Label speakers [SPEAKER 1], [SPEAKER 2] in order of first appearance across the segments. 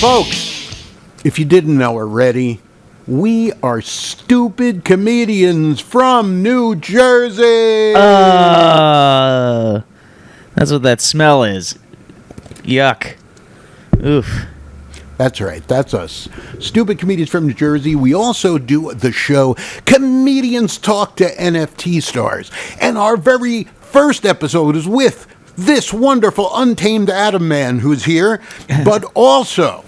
[SPEAKER 1] Folks, if you didn't know already, we are stupid comedians from New Jersey.
[SPEAKER 2] That's what that smell is. Yuck. Oof.
[SPEAKER 1] That's right. That's us. Stupid comedians from New Jersey. We also do the show Comedians Talk to NFT Stars. And our very first episode is with this wonderful untamed Atom Man who's here, but also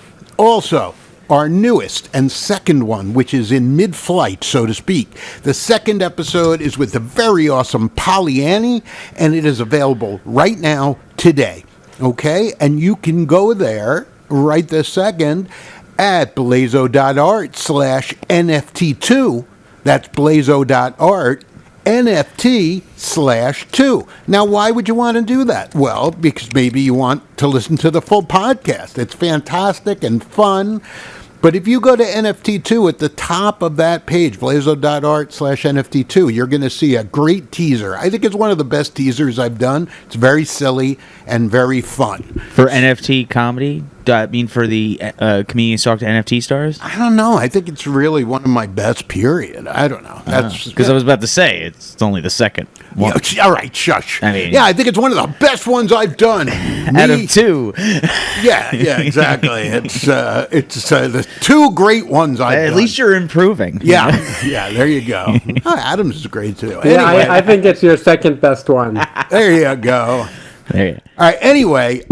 [SPEAKER 1] our newest and second one, which is in mid-flight, so to speak. The second episode is with the very awesome Pollyanny, and it is available right now, today. Okay? And you can go there right this second at blazo.art/NFT2. That's blazo.art NFT/2. Now, why would you want to do that? Well, because maybe you want to listen to the full podcast. It's fantastic and fun. But if you go to NFT2 at the top of that page, blazo.art/NFT2, you're going to see a great teaser. I think it's one of the best teasers I've done. It's very silly and very fun.
[SPEAKER 2] For NFT Comedy? I mean, for the Comedians Talk to NFT Stars?
[SPEAKER 1] I don't know. I think it's really one of my best, period. I don't know. That's
[SPEAKER 2] because I was about to say, it's only the second one.
[SPEAKER 1] Yeah, all right, shush.
[SPEAKER 2] I mean,
[SPEAKER 1] yeah, I think it's one of the best ones I've done.
[SPEAKER 2] Out of two.
[SPEAKER 1] Yeah, exactly. It's the two great ones I've done.
[SPEAKER 2] At least you're improving.
[SPEAKER 1] Yeah, there you go. Oh, Adam's is great, too.
[SPEAKER 3] Yeah,
[SPEAKER 1] anyway,
[SPEAKER 3] I think it's your second best one.
[SPEAKER 1] There you go.
[SPEAKER 2] There you go.
[SPEAKER 1] All right, anyway,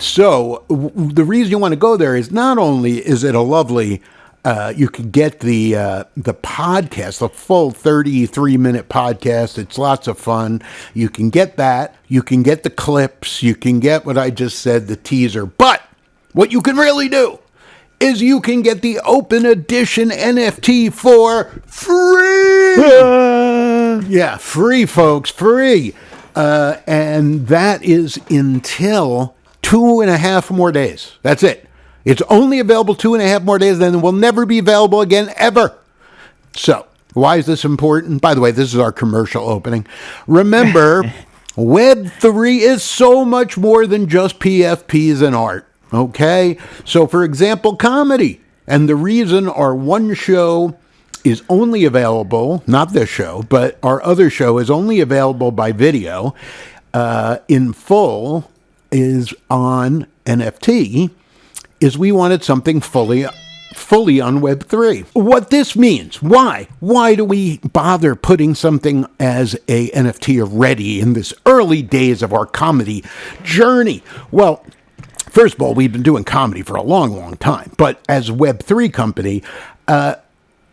[SPEAKER 1] so the reason you want to go there is not only is it a lovely, you can get the podcast, the full 33-minute podcast. It's lots of fun. You can get that. You can get the clips. You can get what I just said, the teaser. But what you can really do is you can get the open edition NFT for free. Yeah, free, folks, free. And that is until 2.5 more days. That's it. It's only available 2.5 more days, then it will never be available again, ever. So, why is this important? By the way, this is our commercial opening. Remember, Web3 is so much more than just PFPs and art, okay? So, for example, comedy. And the reason our one show is only available, not this show, but our other show is only available by video in full is on NFT, is we wanted something fully on Web3. What this means, why do we bother putting something as a NFT already in this early days of our comedy journey? Well, first of all, we've been doing comedy for a long, long time, but as a Web3 company,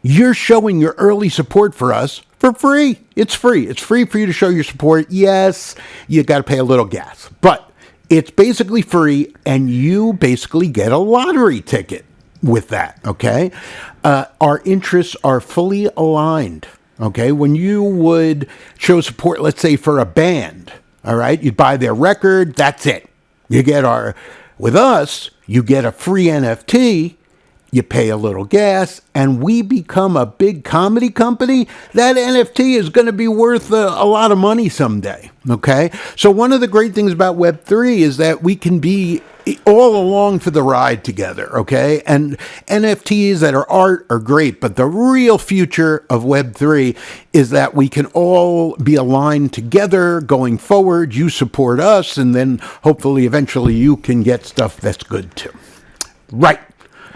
[SPEAKER 1] you're showing your early support for us for free. It's free. It's free for you to show your support. Yes, you got to pay a little gas, but it's basically free, and you basically get a lottery ticket with that, okay? Our interests are fully aligned, okay? When you would show support, let's say, for a band, all right? You'd buy their record, that's it. With us, you get a free NFT, you pay a little gas, and we become a big comedy company. That NFT is going to be worth a lot of money someday, okay? So one of the great things about Web3 is that we can be all along for the ride together, okay? And NFTs that are art are great, but the real future of Web3 is that we can all be aligned together going forward. You support us, and then hopefully eventually you can get stuff that's good too. Right.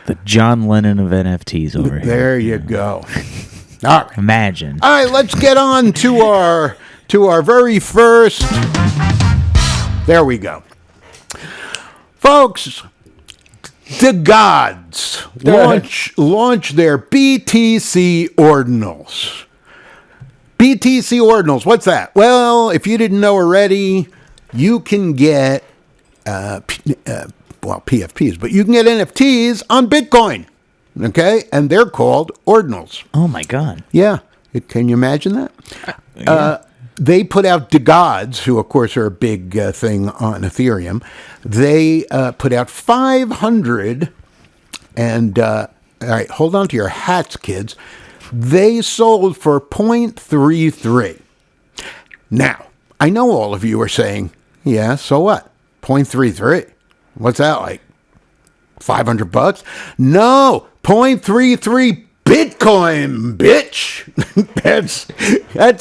[SPEAKER 2] The John Lennon of NFTs over here.
[SPEAKER 1] There you go. All right.
[SPEAKER 2] Imagine.
[SPEAKER 1] All right, let's get on to our very first. There we go. Folks, the gods launch their BTC ordinals. BTC ordinals, what's that? Well, if you didn't know already, you can get PFPs, but you can get NFTs on Bitcoin, okay? And they're called ordinals.
[SPEAKER 2] Oh, my God.
[SPEAKER 1] Yeah. Can you imagine that? Yeah. They put out the gods, who, of course, are a big thing on Ethereum. They put out 500, and, all right, hold on to your hats, kids. They sold for 0.33. Now, I know all of you are saying, yeah, so what? 0.33. What's that like? $500? No, 0.33 Bitcoin, bitch. That's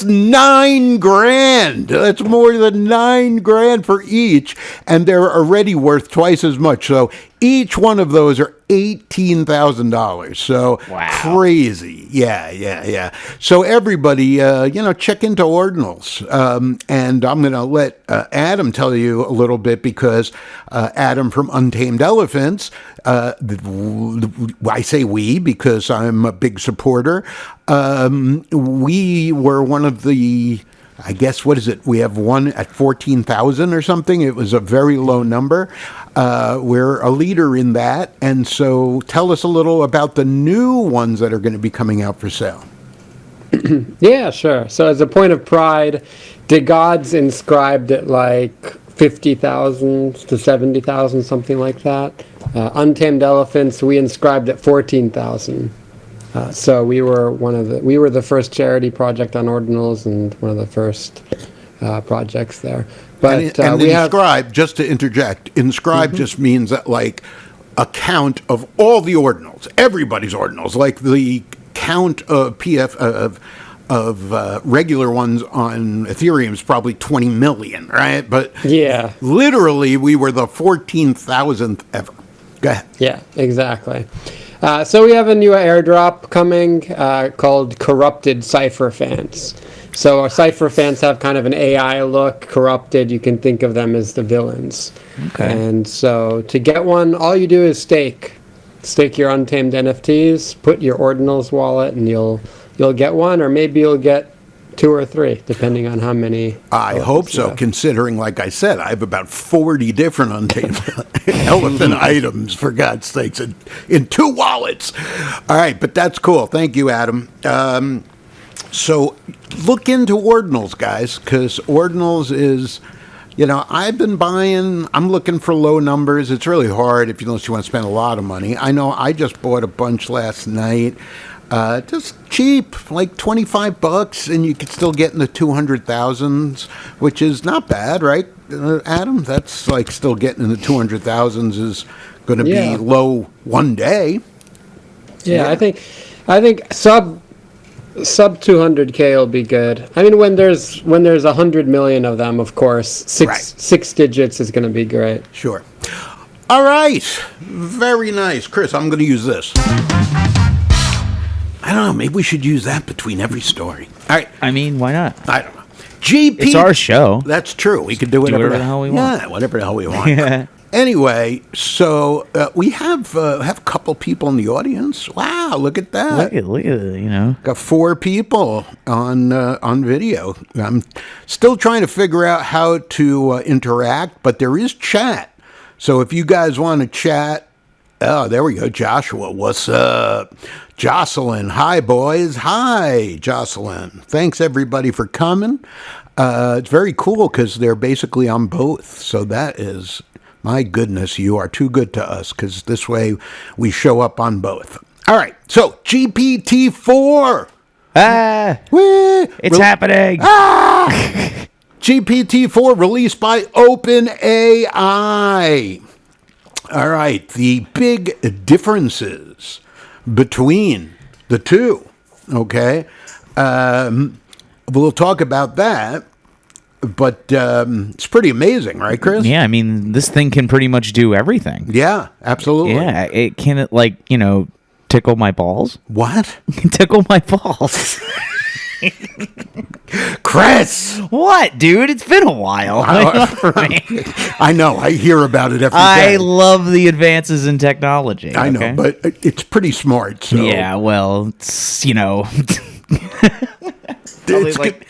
[SPEAKER 1] $9,000. That's more than $9,000 for each, and they're already worth twice as much. So each one of those are $18,000. So
[SPEAKER 2] Wow.
[SPEAKER 1] crazy. Yeah. So everybody, check into Ordinals. And I'm going to let Adam tell you a little bit because Adam from Untamed Elephants, I say we because I'm a big supporter. We were one of the, I guess, what is it? We have one at 14,000 or something. It was a very low number. We're a leader in that. And so tell us a little about the new ones that are going to be coming out for sale.
[SPEAKER 3] Yeah, sure. So as a point of pride, the gods inscribed at like 50,000 to 70,000, something like that. Untamed Elephants, we inscribed at 14,000. So we were the first charity project on Ordinals and one of the first projects there. But
[SPEAKER 1] And
[SPEAKER 3] we
[SPEAKER 1] inscribe, just to interject, inscribe just means that, like, a count of all the ordinals, everybody's ordinals, like the count of regular ones on Ethereum is probably 20 million, right? But
[SPEAKER 3] yeah.
[SPEAKER 1] literally, we were the 14,000th ever. Go ahead.
[SPEAKER 3] Yeah, exactly. So we have a new airdrop coming called Corrupted Cypher Fans. So our Cypher fans have kind of an AI look. Corrupted, you can think of them as the villains.
[SPEAKER 2] Okay.
[SPEAKER 3] And so to get one, all you do is stake your untamed NFTs, put your Ordinals wallet, and you'll get one, or maybe you'll get 2 or 3, depending on how many.
[SPEAKER 1] I hope so, considering, like I said, I have about 40 different untamed elephant items, for God's sakes, in 2 wallets. All right, but that's cool. Thank you, Adam. So look into Ordinals, guys, because Ordinals is, I've been buying, I'm looking for low numbers. It's really hard unless you want to spend a lot of money. I know I just bought a bunch last night. Just cheap, like $25, and you could still get in the 200,000s, which is not bad, right, Adam? That's like still getting in the 200,000s is going to be low one day.
[SPEAKER 3] Yeah, I think sub 200K will be good. I mean, when there's 100 million of them, of course, six digits is going to be great.
[SPEAKER 1] Sure. All right. Very nice. Chris, I'm going to use this. I don't know. Maybe we should use that between every story. All right.
[SPEAKER 2] I mean, why not?
[SPEAKER 1] I don't know. GP.
[SPEAKER 2] It's our show.
[SPEAKER 1] That's true. We could do whatever
[SPEAKER 2] the hell we want.
[SPEAKER 1] Yeah, whatever the hell we want.
[SPEAKER 2] Yeah.
[SPEAKER 1] Anyway, so we have a couple people in the audience. Wow, look at that.
[SPEAKER 2] Look at it,
[SPEAKER 1] Got 4 people on video. I'm still trying to figure out how to interact, but there is chat. So if you guys want to chat, oh, there we go. Joshua, what's up? Jocelyn, hi, boys. Hi, Jocelyn. Thanks, everybody, for coming. It's very cool because they're basically on both. So that is, my goodness, you are too good to us because this way we show up on both. All right. So GPT-4.
[SPEAKER 2] It's happening.
[SPEAKER 1] GPT-4 released by OpenAI. All right, the big differences between the two, okay? We'll talk about that, but it's pretty amazing, right, Chris?
[SPEAKER 2] Yeah, I mean, this thing can pretty much do everything.
[SPEAKER 1] Yeah, absolutely.
[SPEAKER 2] Yeah, it can, tickle my balls.
[SPEAKER 1] What?
[SPEAKER 2] Tickle my balls.
[SPEAKER 1] Chris!
[SPEAKER 2] What, dude? It's been a while.
[SPEAKER 1] I know. I hear about it every day.
[SPEAKER 2] I love the advances in technology.
[SPEAKER 1] I know, but it's pretty smart. So.
[SPEAKER 2] Yeah, well, it's,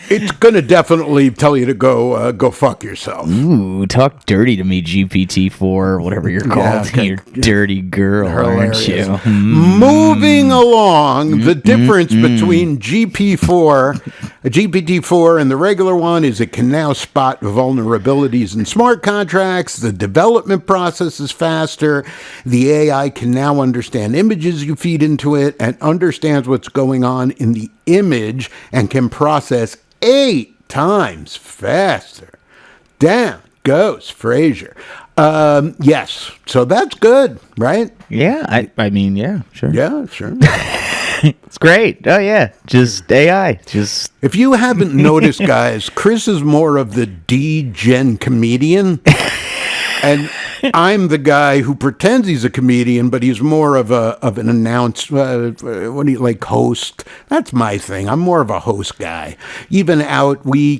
[SPEAKER 1] It's going to definitely tell you to go fuck yourself.
[SPEAKER 2] Ooh, talk dirty to me, GPT-4, whatever you're called.
[SPEAKER 1] Okay.
[SPEAKER 2] You dirty girl, aren't you?
[SPEAKER 1] Moving along, the difference between GPT-4 and the regular one is it can now spot vulnerabilities in smart contracts. The development process is faster. The AI can now understand images you feed into it and understands what's going on in the image and can process 8 times faster. Damn, goes, Frasier. Yes, so that's good, right?
[SPEAKER 2] Yeah, I mean, yeah, sure.
[SPEAKER 1] Yeah, sure.
[SPEAKER 2] It's great. Oh, yeah. Just AI. Just.
[SPEAKER 1] If you haven't noticed, guys, Chris is more of the D-gen comedian. And I'm the guy who pretends he's a comedian, but he's more of an host. That's my thing. I'm more of a host guy. Even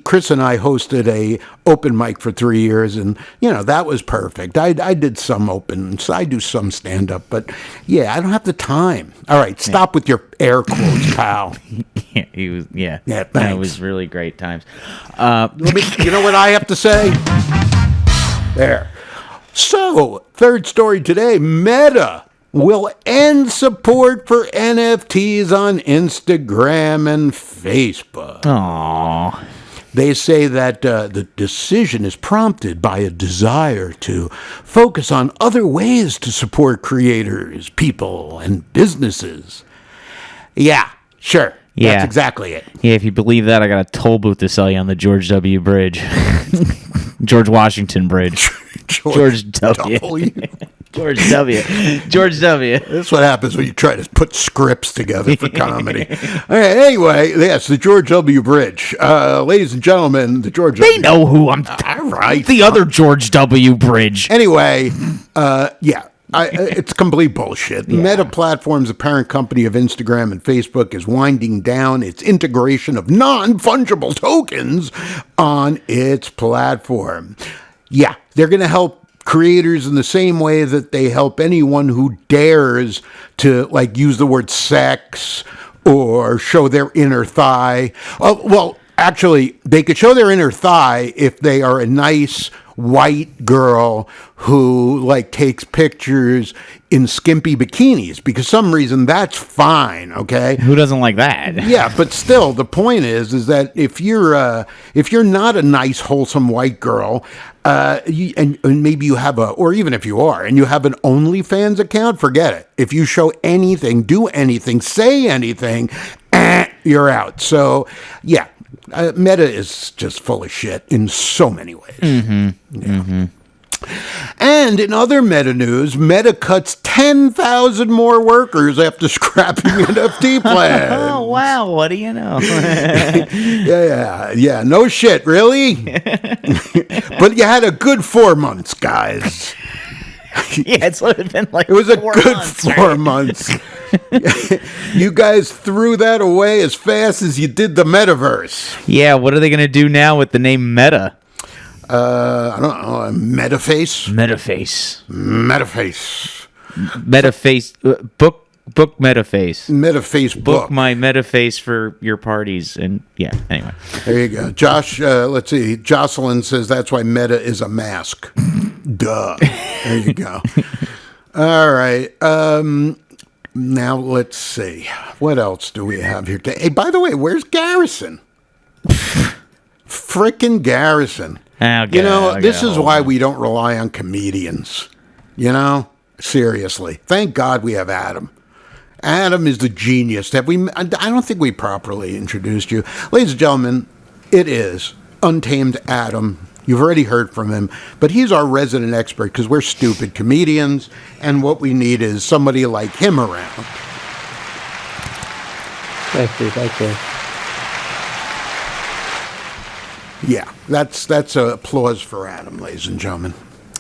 [SPEAKER 1] Chris and I hosted a open mic for 3 years, and that was perfect. I did some opens. I do some stand up, but yeah, I don't have the time. All right, stop with your air quotes, pal.
[SPEAKER 2] Yeah, he was. Yeah,
[SPEAKER 1] thanks.
[SPEAKER 2] That was really great times.
[SPEAKER 1] You know what I have to say? There. So, third story today, Meta will end support for NFTs on Instagram and Facebook.
[SPEAKER 2] Aww.
[SPEAKER 1] They say that the decision is prompted by a desire to focus on other ways to support creators, people, and businesses. Yeah, sure.
[SPEAKER 2] Yeah.
[SPEAKER 1] That's exactly it.
[SPEAKER 2] Yeah, if you believe that, I got a toll booth to sell you on the George W. Bridge. George Washington Bridge. George W. George W. George W.
[SPEAKER 1] That's what happens when you try to put scripts together for comedy. All right, anyway, yes, the George W. Bridge. Ladies and gentlemen, the George
[SPEAKER 2] They know who I'm
[SPEAKER 1] All right.
[SPEAKER 2] The other George W. Bridge.
[SPEAKER 1] Anyway, yeah. It's complete bullshit. Yeah. Meta Platforms, the parent company of Instagram and Facebook, is winding down its integration of non-fungible tokens on its platform. Yeah, they're going to help creators in the same way that they help anyone who dares to, use the word sex or show their inner thigh. Well, actually, they could show their inner thigh if they are a nice white girl who takes pictures in skimpy bikinis, because some reason that's fine, okay?
[SPEAKER 2] Who doesn't like that?
[SPEAKER 1] Yeah, but still, the point is that if you're not a nice, wholesome white girl, and maybe you have or even if you are, and you have an OnlyFans account, forget it. If you show anything, do anything, say anything, you're out. So, yeah. Meta is just full of shit in so many ways.
[SPEAKER 2] Mm-hmm.
[SPEAKER 1] Yeah.
[SPEAKER 2] Mm-hmm.
[SPEAKER 1] And in other Meta news, Meta cuts 10,000 more workers after scrapping NFT plans.
[SPEAKER 2] Oh, wow. What do you know?
[SPEAKER 1] Yeah. No shit, really? But you had a good 4 months, guys.
[SPEAKER 2] Yeah, it's been
[SPEAKER 1] it was a good 4 months. You guys threw that away as fast as you did the metaverse.
[SPEAKER 2] Yeah, what are they going to do now with the name Meta?
[SPEAKER 1] I don't know. Metaface.
[SPEAKER 2] Book Metaface.
[SPEAKER 1] Metaface
[SPEAKER 2] book my Metaface for your parties. And yeah, anyway.
[SPEAKER 1] There you go. Josh, let's see. Jocelyn says that's why Meta is a mask. Duh. There you go. All right. Now let's see. What else do we have here today? Hey, by the way, where's Garrison? Frickin' Garrison. This is why we don't rely on comedians. Seriously. Thank God we have Adam. Adam is the genius. I don't think we properly introduced you. Ladies and gentlemen, it is Untamed Adam. You've already heard from him, but he's our resident expert because we're stupid comedians, and what we need is somebody like him around.
[SPEAKER 3] Thank you.
[SPEAKER 1] Yeah, that's applause for Adam, ladies and gentlemen.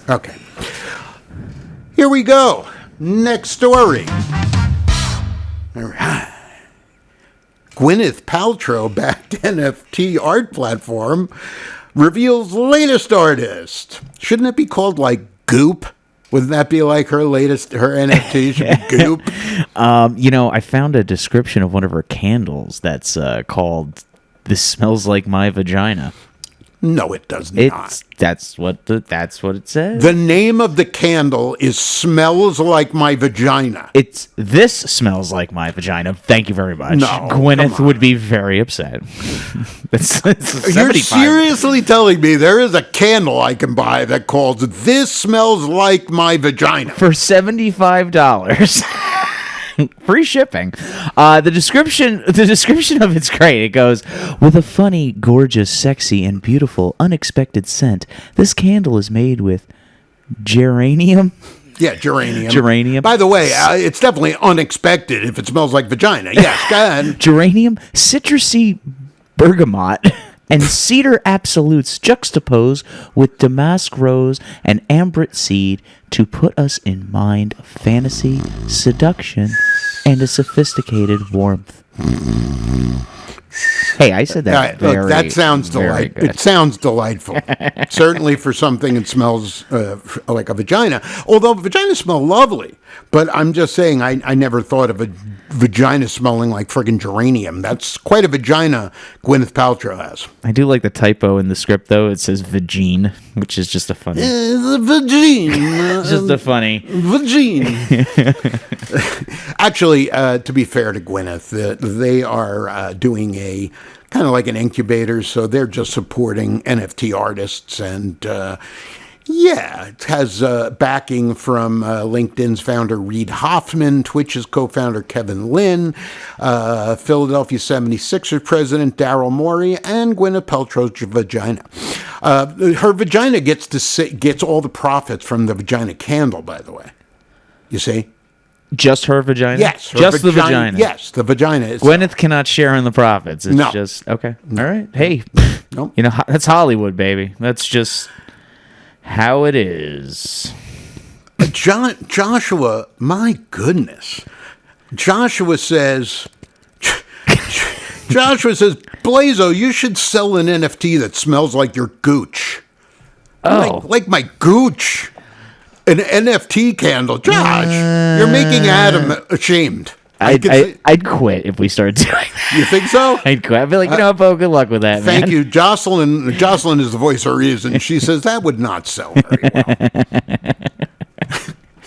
[SPEAKER 1] Okay. Here we go. Next story. All right. Gwyneth Paltrow-Backed NFT art platform reveals latest artist. Shouldn't it be called Goop? Wouldn't that be her NFT should be Goop?
[SPEAKER 2] I found a description of one of her candles that's called "This Smells Like My Vagina."
[SPEAKER 1] No, it does not.
[SPEAKER 2] That's what it says.
[SPEAKER 1] The name of the candle is "Smells Like My Vagina."
[SPEAKER 2] It's "This Smells Like My Vagina." Thank you very much.
[SPEAKER 1] No,
[SPEAKER 2] Gwyneth would be very upset.
[SPEAKER 1] You're seriously telling me there is a candle I can buy that calls "This Smells Like My Vagina"
[SPEAKER 2] for $75? Free shipping. The description of it's great. It goes, with a funny, gorgeous, sexy, and beautiful, unexpected scent. This candle is made with geranium.
[SPEAKER 1] Yeah, geranium.
[SPEAKER 2] Geranium.
[SPEAKER 1] By the way, it's definitely unexpected if it smells like vagina. Yes, go ahead.
[SPEAKER 2] Geranium, citrusy bergamot, and cedar absolutes juxtapose with damask rose and ambrit seed to put us in mind of fantasy, seduction, and a sophisticated warmth. Hey, I said that.
[SPEAKER 1] Look, that sounds delightful. It sounds delightful. Certainly for something that smells like a vagina. Although vaginas smell lovely, but I'm just saying I never thought of a vagina smelling like friggin' geranium. That's quite a vagina Gwyneth Paltrow has.
[SPEAKER 2] I do like the typo in the script, though. It says vagine, which is just a funny.
[SPEAKER 1] Vagine.
[SPEAKER 2] It's just a funny.
[SPEAKER 1] Vagine. Actually, to be fair to Gwyneth, they are doing a kind of like an incubator, so they're just supporting NFT artists, and it has backing from LinkedIn's founder Reid Hoffman, Twitch's co-founder Kevin Lin, Philadelphia 76ers president Daryl Morey, and Gwyneth Paltrow's vagina. Her vagina gets all the profits from the vagina candle, by the way. You see?
[SPEAKER 2] Just her vagina?
[SPEAKER 1] Yes.
[SPEAKER 2] Just the vagina?
[SPEAKER 1] Yes, the vagina.
[SPEAKER 2] Gwyneth cannot share in the profits. It's
[SPEAKER 1] no.
[SPEAKER 2] just, okay. All right. Hey,
[SPEAKER 1] nope.
[SPEAKER 2] That's Hollywood, baby. That's just how it is.
[SPEAKER 1] Joshua, my goodness. Joshua says, BLAZO, you should sell an NFT that smells like your gooch.
[SPEAKER 2] Oh.
[SPEAKER 1] Like my gooch. An NFT candle. Josh, you're making Adam ashamed.
[SPEAKER 2] I'd quit if we started doing that.
[SPEAKER 1] You think so?
[SPEAKER 2] I'd quit. I'd be like, Bo, good luck with that,
[SPEAKER 1] Thank
[SPEAKER 2] man.
[SPEAKER 1] you. Jocelyn is the voice of reason. She says that would not sell very well.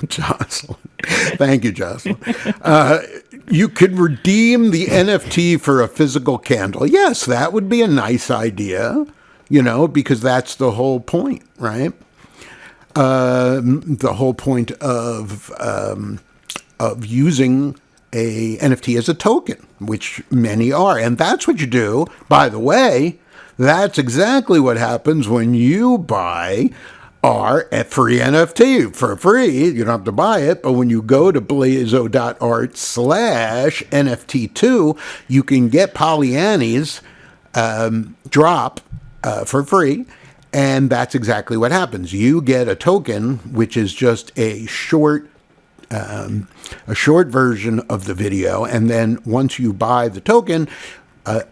[SPEAKER 1] Jocelyn. Thank you, Jocelyn. You could redeem the NFT for a physical candle. Yes, that would be a nice idea, because that's the whole point, right? The whole point of using a NFT as a token, which many are. And that's what you do. By the way, that's exactly what happens when you buy our free NFT for free. You don't have to buy it, but when you go to blazo.art/NFT2, you can get Pollyanni's drop for free. And that's exactly what happens. You get a token, which is just a short version of the video, and then once you buy the token,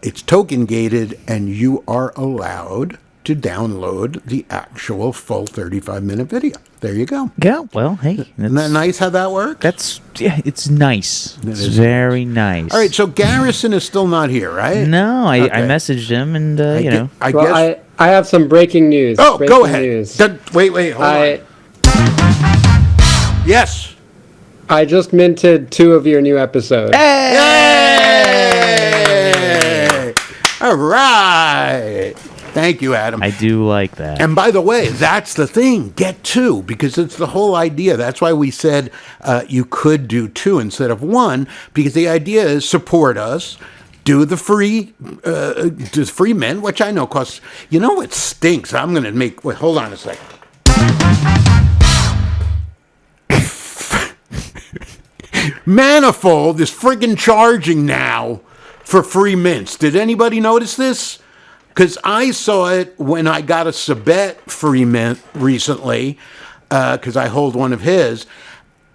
[SPEAKER 1] it's token gated, and you are allowed to download the actual full 35-minute video. There you go.
[SPEAKER 2] Yeah. Well, hey,
[SPEAKER 1] isn't that nice how that works?
[SPEAKER 2] It's nice. It's very nice.
[SPEAKER 1] All right. So Garrison is still not here, right?
[SPEAKER 2] No, I messaged him, and
[SPEAKER 3] I guess I have some breaking news.
[SPEAKER 1] Oh,
[SPEAKER 3] breaking
[SPEAKER 1] go ahead.
[SPEAKER 3] News.
[SPEAKER 1] Wait, hold on. Yes.
[SPEAKER 3] I just minted 2 of your new episodes.
[SPEAKER 1] Yay! All right. Thank you, Adam.
[SPEAKER 2] I do like that.
[SPEAKER 1] And by the way, that's the thing. Get 2, because it's the whole idea. That's why we said you could do 2 instead of 1, because the idea is support us. Do the free mint, which I know costs. You know what stinks? I'm going to make. Wait, hold on a second. Manifold is friggin' charging now for free mints. Did anybody notice this? Because I saw it when I got a Sabet free mint recently, because I hold one of his.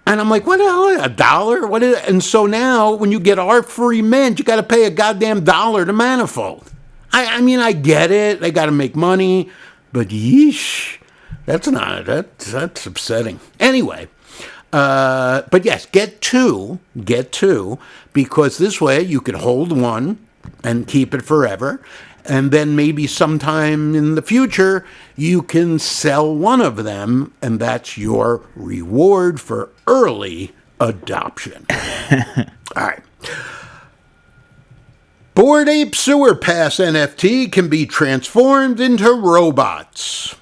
[SPEAKER 1] And I'm like, what the hell, $1? What is it? And so now, when you get our free mint, you got to pay a goddamn $1 to Manifold. I mean, I get it. They got to make money. But yeesh, that's upsetting. Anyway, but yes, get two, because this way you could hold one and keep it forever. And then maybe sometime in the future, you can sell one of them, and that's your reward for early adoption. All right. Bored Ape Sewer Pass NFT can be transformed into robots.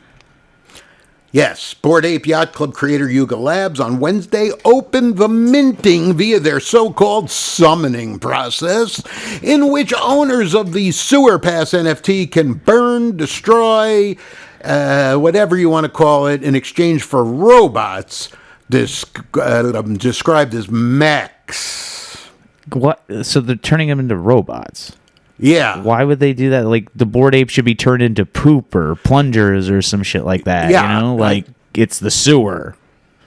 [SPEAKER 1] Yes, Bored Ape Yacht Club creator Yuga Labs on Wednesday opened the minting via their so-called summoning process, in which owners of the Sewer Pass NFT can burn, destroy, whatever you want to call it, in exchange for robots described as mechs.
[SPEAKER 2] What? So they're turning them into robots.
[SPEAKER 1] Yeah.
[SPEAKER 2] Why would they do that? Like, the Bored Ape should be turned into poop or plungers or some shit like that.
[SPEAKER 1] Yeah,
[SPEAKER 2] You know? Like, it's the sewer.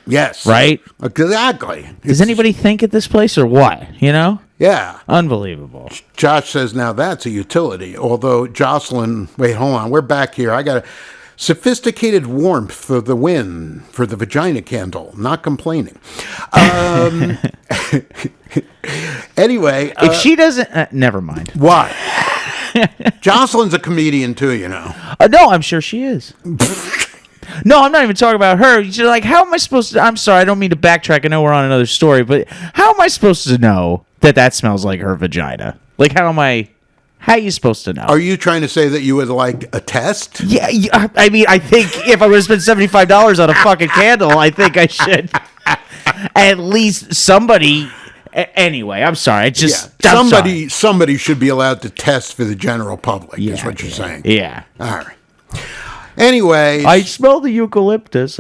[SPEAKER 1] Yes.
[SPEAKER 2] Right?
[SPEAKER 1] Exactly.
[SPEAKER 2] Does anybody think at this place or what? You know?
[SPEAKER 1] Yeah.
[SPEAKER 2] Unbelievable.
[SPEAKER 1] Josh says now that's a utility. Although Jocelyn, wait, hold on. We're back here. I got a sophisticated warmth for the win, for the vagina candle. Not complaining. Anyway.
[SPEAKER 2] If she doesn't... never mind.
[SPEAKER 1] What? Jocelyn's a comedian too, you know.
[SPEAKER 2] No, I'm sure she is. No, I'm not even talking about her. You're like, how am I supposed to... I'm sorry, I don't mean to backtrack. I know we're on another story, but how am I supposed to know that smells like her vagina? Like, how are you supposed to know?
[SPEAKER 1] Are you trying to say that you would like a test?
[SPEAKER 2] Yeah, I mean, I think if I would have spent $75 on a fucking candle, I think I should. At least somebody... Anyway, I'm sorry.
[SPEAKER 1] Somebody should be allowed to test for the general public, is what you're saying.
[SPEAKER 2] Yeah.
[SPEAKER 1] All right. Anyway.
[SPEAKER 2] I smell the eucalyptus.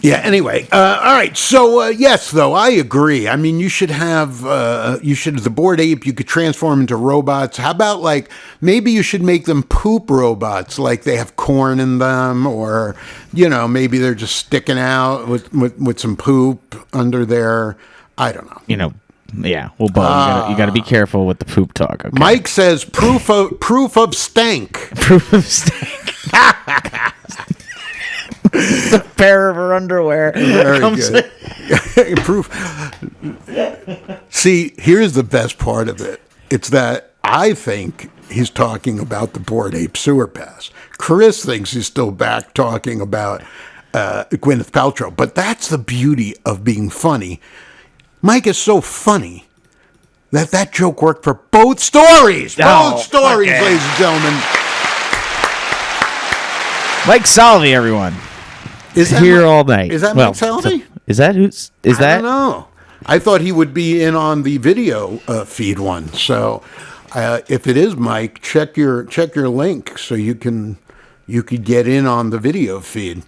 [SPEAKER 1] Yeah, anyway. All right. So, yes, though, I agree. I mean, you should have, the Bored Ape, you could transform into robots. How about, like, maybe you should make them poop robots, like they have corn in them, or, you know, maybe they're just sticking out with some poop under there. I don't know.
[SPEAKER 2] You know, yeah. Well, Bo, you got to be careful with the poop talk. Okay?
[SPEAKER 1] Mike says proof of stank.
[SPEAKER 2] Proof of stank. The pair of her underwear.
[SPEAKER 1] Very good. Proof. See, here's the best part of it. It's that I think he's talking about the Bored Ape Sewer Pass. Chris thinks he's still back talking about Gwyneth Paltrow. But that's the beauty of being funny. Mike is so funny that joke worked for both stories. Both stories,
[SPEAKER 2] okay.
[SPEAKER 1] Ladies and gentlemen.
[SPEAKER 2] Mike Salvi, everyone.
[SPEAKER 1] Is that
[SPEAKER 2] here all night.
[SPEAKER 1] Is that Mike Salvi?
[SPEAKER 2] Is that who's? Is that?
[SPEAKER 1] I don't know. I thought he would be in on the video feed one. So, if it is Mike, check your link so you could get in on the video feed.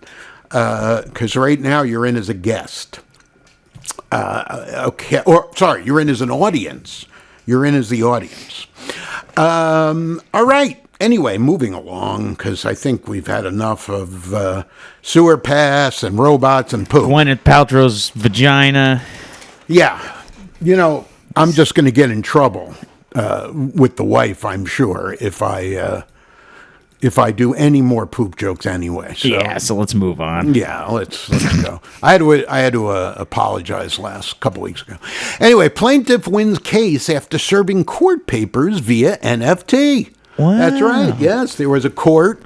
[SPEAKER 1] Because right now you're in as a guest. Okay, or sorry, you're in as an audience. You're in as the audience. All right. Anyway, moving along, because I think we've had enough of Sewer Pass and robots and poop.
[SPEAKER 2] Gwyneth Paltrow's vagina.
[SPEAKER 1] Yeah. You know, I'm just going to get in trouble with the wife, I'm sure, if I do any more poop jokes anyway. So,
[SPEAKER 2] yeah, so let's move on.
[SPEAKER 1] Yeah, let's go. I had to apologize last couple weeks ago. Anyway, plaintiff wins case after serving court papers via NFT.
[SPEAKER 2] Wow.
[SPEAKER 1] That's right. Yes, there was a court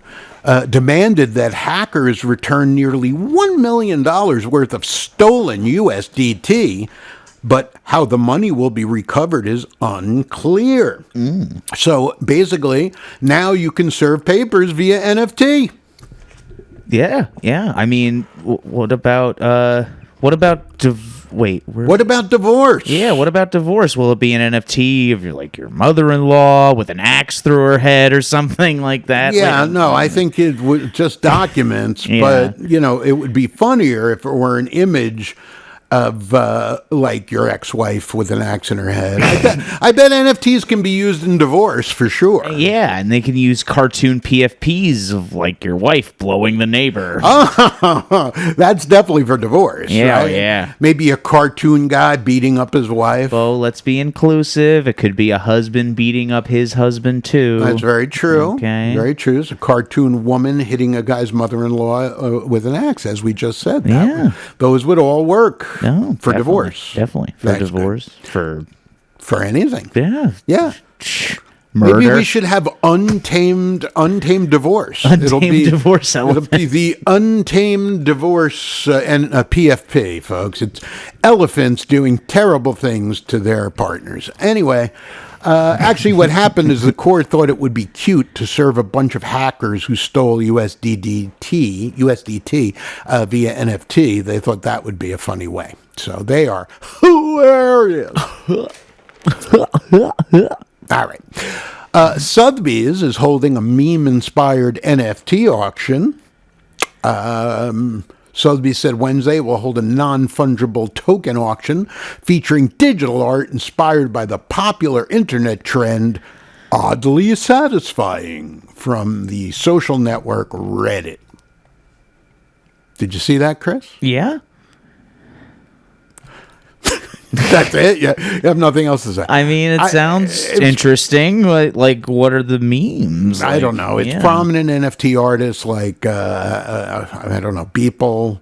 [SPEAKER 1] demanded that hackers return nearly $1 million worth of stolen USDT, but how the money will be recovered is unclear. So basically, now you can serve papers via NFT.
[SPEAKER 2] Yeah. I mean, what about what about
[SPEAKER 1] divorce?
[SPEAKER 2] Yeah, what about divorce? Will it be an NFT of your mother-in-law with an axe through her head or something like that?
[SPEAKER 1] Yeah, no, I think it would just documents,
[SPEAKER 2] Yeah.
[SPEAKER 1] but it would be funnier if it were an image of your ex-wife with an axe in her head. I bet NFTs can be used in divorce for sure.
[SPEAKER 2] Yeah, and they can use cartoon PFPs of your wife blowing the neighbor.
[SPEAKER 1] Oh, that's definitely for divorce.
[SPEAKER 2] Yeah,
[SPEAKER 1] right?
[SPEAKER 2] yeah.
[SPEAKER 1] Maybe a cartoon guy beating up his wife.
[SPEAKER 2] Oh, let's be inclusive. It could be a husband beating up his husband too.
[SPEAKER 1] That's very true.
[SPEAKER 2] Okay.
[SPEAKER 1] Very true. It's a cartoon woman hitting a guy's mother-in-law with an axe, as we just said. Those would all work.
[SPEAKER 2] No,
[SPEAKER 1] for
[SPEAKER 2] definitely,
[SPEAKER 1] divorce.
[SPEAKER 2] Definitely. For
[SPEAKER 1] That's
[SPEAKER 2] divorce.
[SPEAKER 1] Good. For anything.
[SPEAKER 2] Yeah.
[SPEAKER 1] Yeah.
[SPEAKER 2] Murder.
[SPEAKER 1] Maybe we should have untamed divorce.
[SPEAKER 2] Untamed divorce elephant.
[SPEAKER 1] It'll be the untamed divorce and a PFP, folks. It's elephants doing terrible things to their partners. Anyway, Actually, what happened is the court thought it would be cute to serve a bunch of hackers who stole USDT via NFT. They thought that would be a funny way. So they are hilarious. All right. Sotheby's is holding a meme-inspired NFT auction. Sotheby's said Wednesday will hold a non-fungible token auction featuring digital art inspired by the popular internet trend Oddly Satisfying from the social network Reddit. Did you see that, Chris?
[SPEAKER 2] Yeah.
[SPEAKER 1] That's it? Yeah, you have nothing else to say.
[SPEAKER 2] I mean, it sounds interesting. Like, what are the memes?
[SPEAKER 1] I don't know. It's prominent NFT artists like, I don't know, Beeple,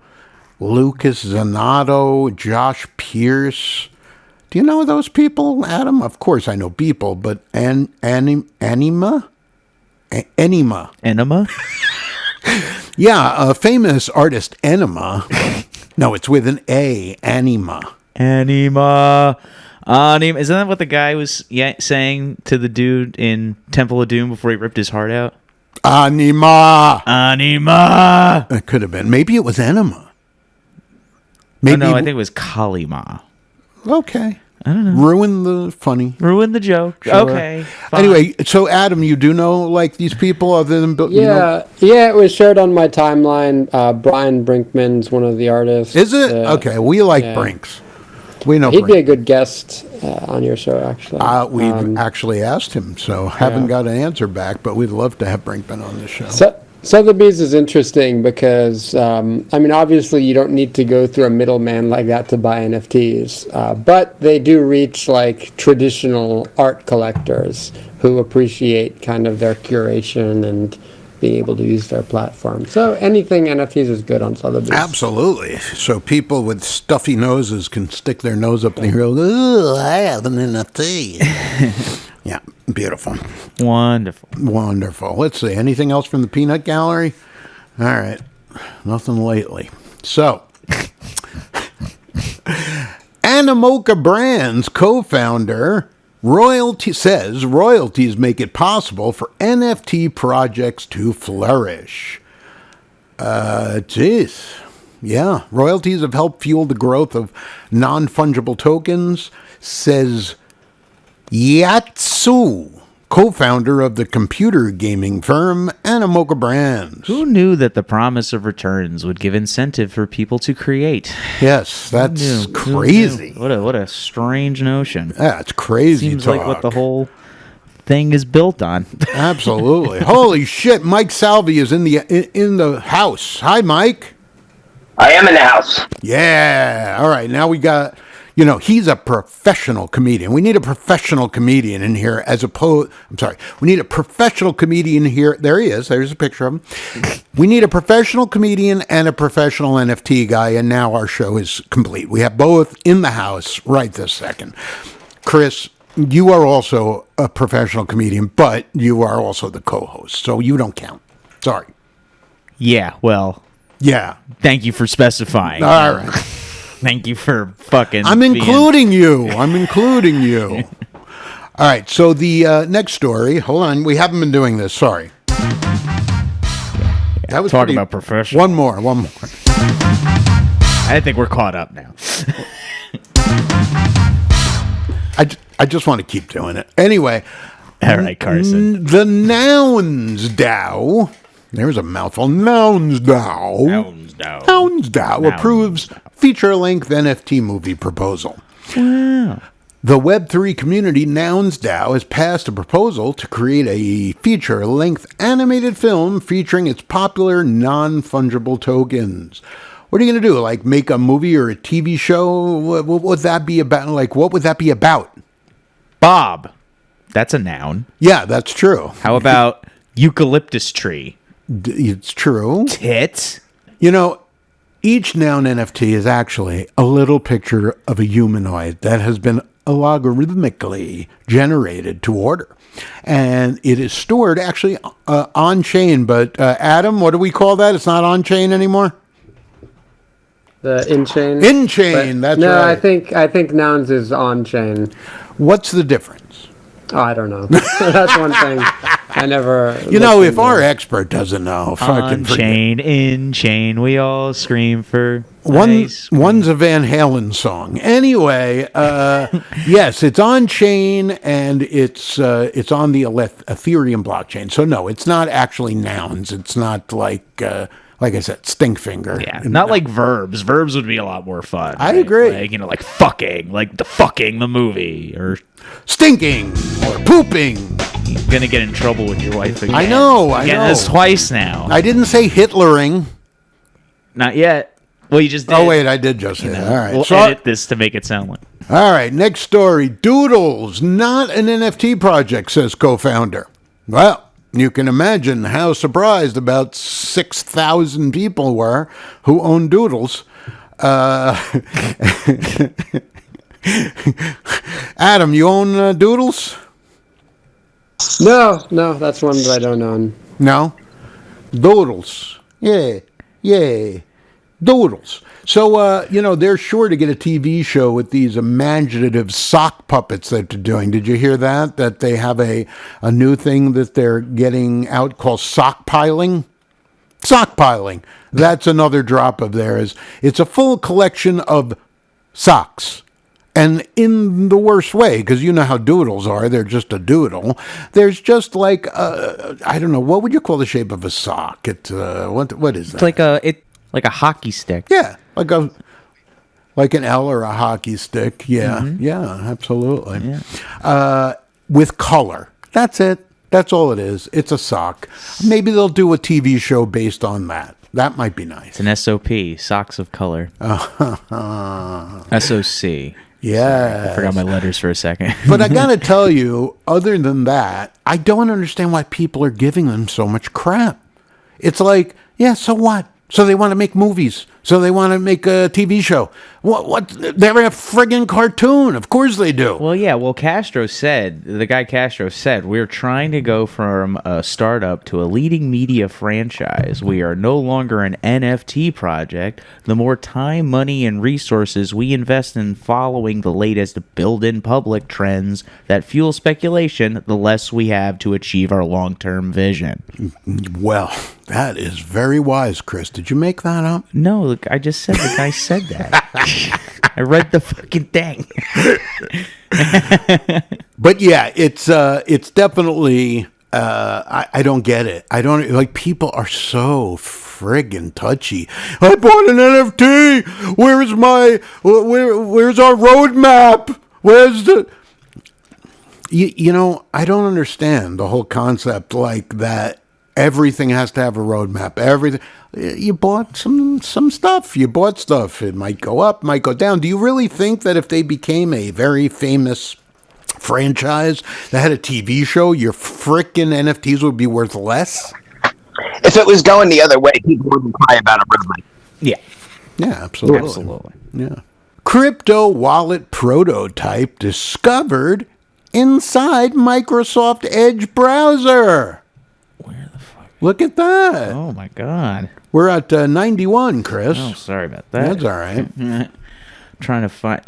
[SPEAKER 1] Lucas Zanato, Josh Pierce. Do you know those people, Adam? Of course I know Beeple, but Enima?
[SPEAKER 2] Enema?
[SPEAKER 1] Yeah, a famous artist, Enema. No, it's with an A, Anima.
[SPEAKER 2] Anima. Isn't that what the guy was saying to the dude in Temple of Doom before he ripped his heart out?
[SPEAKER 1] Anima.
[SPEAKER 2] It
[SPEAKER 1] could have been. Maybe it was Enema.
[SPEAKER 2] Maybe. Oh, no, I think it was Kalima.
[SPEAKER 1] Okay.
[SPEAKER 2] I don't know.
[SPEAKER 1] Ruin the funny.
[SPEAKER 2] Ruin the joke. Sure. Okay.
[SPEAKER 1] Fine. Anyway, so Adam, you do know like these people other than
[SPEAKER 3] yeah, it was shared on my timeline. Brian Brinkman's one of the artists.
[SPEAKER 1] Is it? Okay, we like Brinks. We know
[SPEAKER 3] he'd be a good guest on your show, actually.
[SPEAKER 1] We've actually asked him, so haven't got an answer back, but we'd love to have Brinkman on the show.
[SPEAKER 3] Sotheby's is interesting because, I mean, obviously you don't need to go through a middleman like that to buy NFTs, but they do reach like traditional art collectors who appreciate kind of their curation and being able to use their platform. So anything NFTs is good on Sotheby's.
[SPEAKER 1] Absolutely. So people with stuffy noses can stick their nose up and go, "Ooh, I have an NFT." Yeah, beautiful. Wonderful. Let's see. Anything else from the Peanut Gallery? All right. Nothing lately. So, Animoca Brands co-founder says royalties make it possible for NFT projects to flourish. Yeah, royalties have helped fuel the growth of non-fungible tokens, says Yatsu, co-founder of the computer gaming firm Animoca Brands.
[SPEAKER 2] Who knew that the promise of returns would give incentive for people to create?
[SPEAKER 1] Yes, that's crazy.
[SPEAKER 2] What a strange notion.
[SPEAKER 1] Yeah, it's crazy.
[SPEAKER 2] Seems like what the whole thing is built on.
[SPEAKER 1] Absolutely. Holy shit! Mike Salvi is in the house. Hi, Mike.
[SPEAKER 4] I am in the house.
[SPEAKER 1] Yeah. All right. Now we got. You know, he's a professional comedian. We need a professional comedian in here we need a professional comedian here. There he is. There's a picture of him. We need a professional comedian and a professional NFT guy, and now our show is complete. We have both in the house right this second. Chris, you are also a professional comedian, but you are also the co-host, so you don't count. Sorry.
[SPEAKER 2] Yeah, well.
[SPEAKER 1] Yeah.
[SPEAKER 2] Thank you for specifying.
[SPEAKER 1] All right.
[SPEAKER 2] Thank you for fucking.
[SPEAKER 1] I'm including you. All right. So the next story. Hold on. We haven't been doing this. Sorry.
[SPEAKER 2] That was talking about professional.
[SPEAKER 1] One more.
[SPEAKER 2] I think we're caught up now.
[SPEAKER 1] I just want to keep doing it. Anyway.
[SPEAKER 2] All right, Carson.
[SPEAKER 1] The Nouns DAO. There's a mouthful. Nouns DAO approves feature-length NFT movie proposal.
[SPEAKER 2] Wow.
[SPEAKER 1] The Web3 community Nouns DAO has passed a proposal to create a feature-length animated film featuring its popular non-fungible tokens. What are you going to do? Like make a movie or a TV show? What would that be about? Like, what would that be about?
[SPEAKER 2] Bob. That's a noun.
[SPEAKER 1] Yeah, that's true.
[SPEAKER 2] How about eucalyptus tree?
[SPEAKER 1] It's true.
[SPEAKER 2] Tit.
[SPEAKER 1] You know, each noun NFT is actually a little picture of a humanoid that has been logarithmically generated to order. And it is stored actually on-chain. But Adam, what do we call that? It's not on-chain anymore?
[SPEAKER 3] The in-chain?
[SPEAKER 1] In-chain, that's right.
[SPEAKER 3] No, I think nouns is on-chain.
[SPEAKER 1] What's the difference?
[SPEAKER 3] I don't know. That's one thing I never.
[SPEAKER 1] If our expert doesn't know, fucking
[SPEAKER 2] On
[SPEAKER 1] forget.
[SPEAKER 2] chain, in chain, we all scream for
[SPEAKER 1] One's a Van Halen song. Anyway, yes, it's on chain and it's on the Ethereum blockchain. So no, it's not actually nouns. It's not like I said, stinkfinger.
[SPEAKER 2] Yeah, not like verbs. Verbs would be a lot more fun.
[SPEAKER 1] I
[SPEAKER 2] right?
[SPEAKER 1] agree.
[SPEAKER 2] Like, like fucking, like the movie, or
[SPEAKER 1] stinking or pooping.
[SPEAKER 2] you're gonna get in trouble with your wife again.
[SPEAKER 1] I know.
[SPEAKER 2] This twice now.
[SPEAKER 1] I didn't say Hitlering.
[SPEAKER 2] Not yet. Well, you just did.
[SPEAKER 1] Oh wait, I did just say that. All right.
[SPEAKER 2] We'll edit this to make it sound like.
[SPEAKER 1] All right, next story. Doodles, not an NFT project, says co-founder. Well, you can imagine how surprised about 6,000 people were who own Doodles. Adam, you own Doodles?
[SPEAKER 3] No, that's one that I don't own.
[SPEAKER 1] No? Doodles. Yeah. Doodles. So, they're sure to get a TV show with these imaginative sock puppets that they're doing. Did you hear that? That they have a new thing that they're getting out called sock piling? Sock piling. That's another drop of theirs. It's a full collection of socks. And in the worst way, because you know how doodles are. They're just a doodle. There's just like, I don't know, what would you call the shape of a sock? What is that?
[SPEAKER 2] It's like a hockey stick.
[SPEAKER 1] Yeah, like an L or a hockey stick. Yeah, yeah, absolutely. Yeah. With color. That's it. That's all it is. It's a sock. Maybe they'll do a TV show based on that. That might be nice.
[SPEAKER 2] It's an SOP, socks of color. SOC.
[SPEAKER 1] Yeah.
[SPEAKER 2] I forgot my letters for a second.
[SPEAKER 1] But I got to tell you, other than that, I don't understand why people are giving them so much crap. It's like, yeah, so what? So they want to make movies. So they want to make a TV show. What? They're a friggin' cartoon. Of course they do.
[SPEAKER 2] Well, yeah. Well, the guy Castro said, we're trying to go from a startup to a leading media franchise. We are no longer an NFT project. The more time, money, and resources we invest in following the latest built-in public trends that fuel speculation, the less we have to achieve our long-term vision.
[SPEAKER 1] Well, that is very wise, Chris. Did you make that up?
[SPEAKER 2] No, look, I just said the guy said that. I read the fucking thing.
[SPEAKER 1] But yeah, it's definitely I don't get it. I don't like people are so friggin' touchy. I bought an NFT. Where's our roadmap? Where's the I don't understand the whole concept like that. Everything has to have a roadmap. Everything. You bought some stuff. You bought stuff. It might go up, might go down. Do you really think that if they became a very famous franchise that had a TV show, your frickin' NFTs would be worth less?
[SPEAKER 4] If it was going the other way, people wouldn't cry about a roadmap.
[SPEAKER 2] Yeah.
[SPEAKER 1] Yeah, absolutely. Yeah. Crypto wallet prototype discovered inside Microsoft Edge browser. Look at that.
[SPEAKER 2] Oh, my God.
[SPEAKER 1] We're at 91, Chris.
[SPEAKER 2] Oh, sorry about that.
[SPEAKER 1] That's all right.
[SPEAKER 2] Trying to find...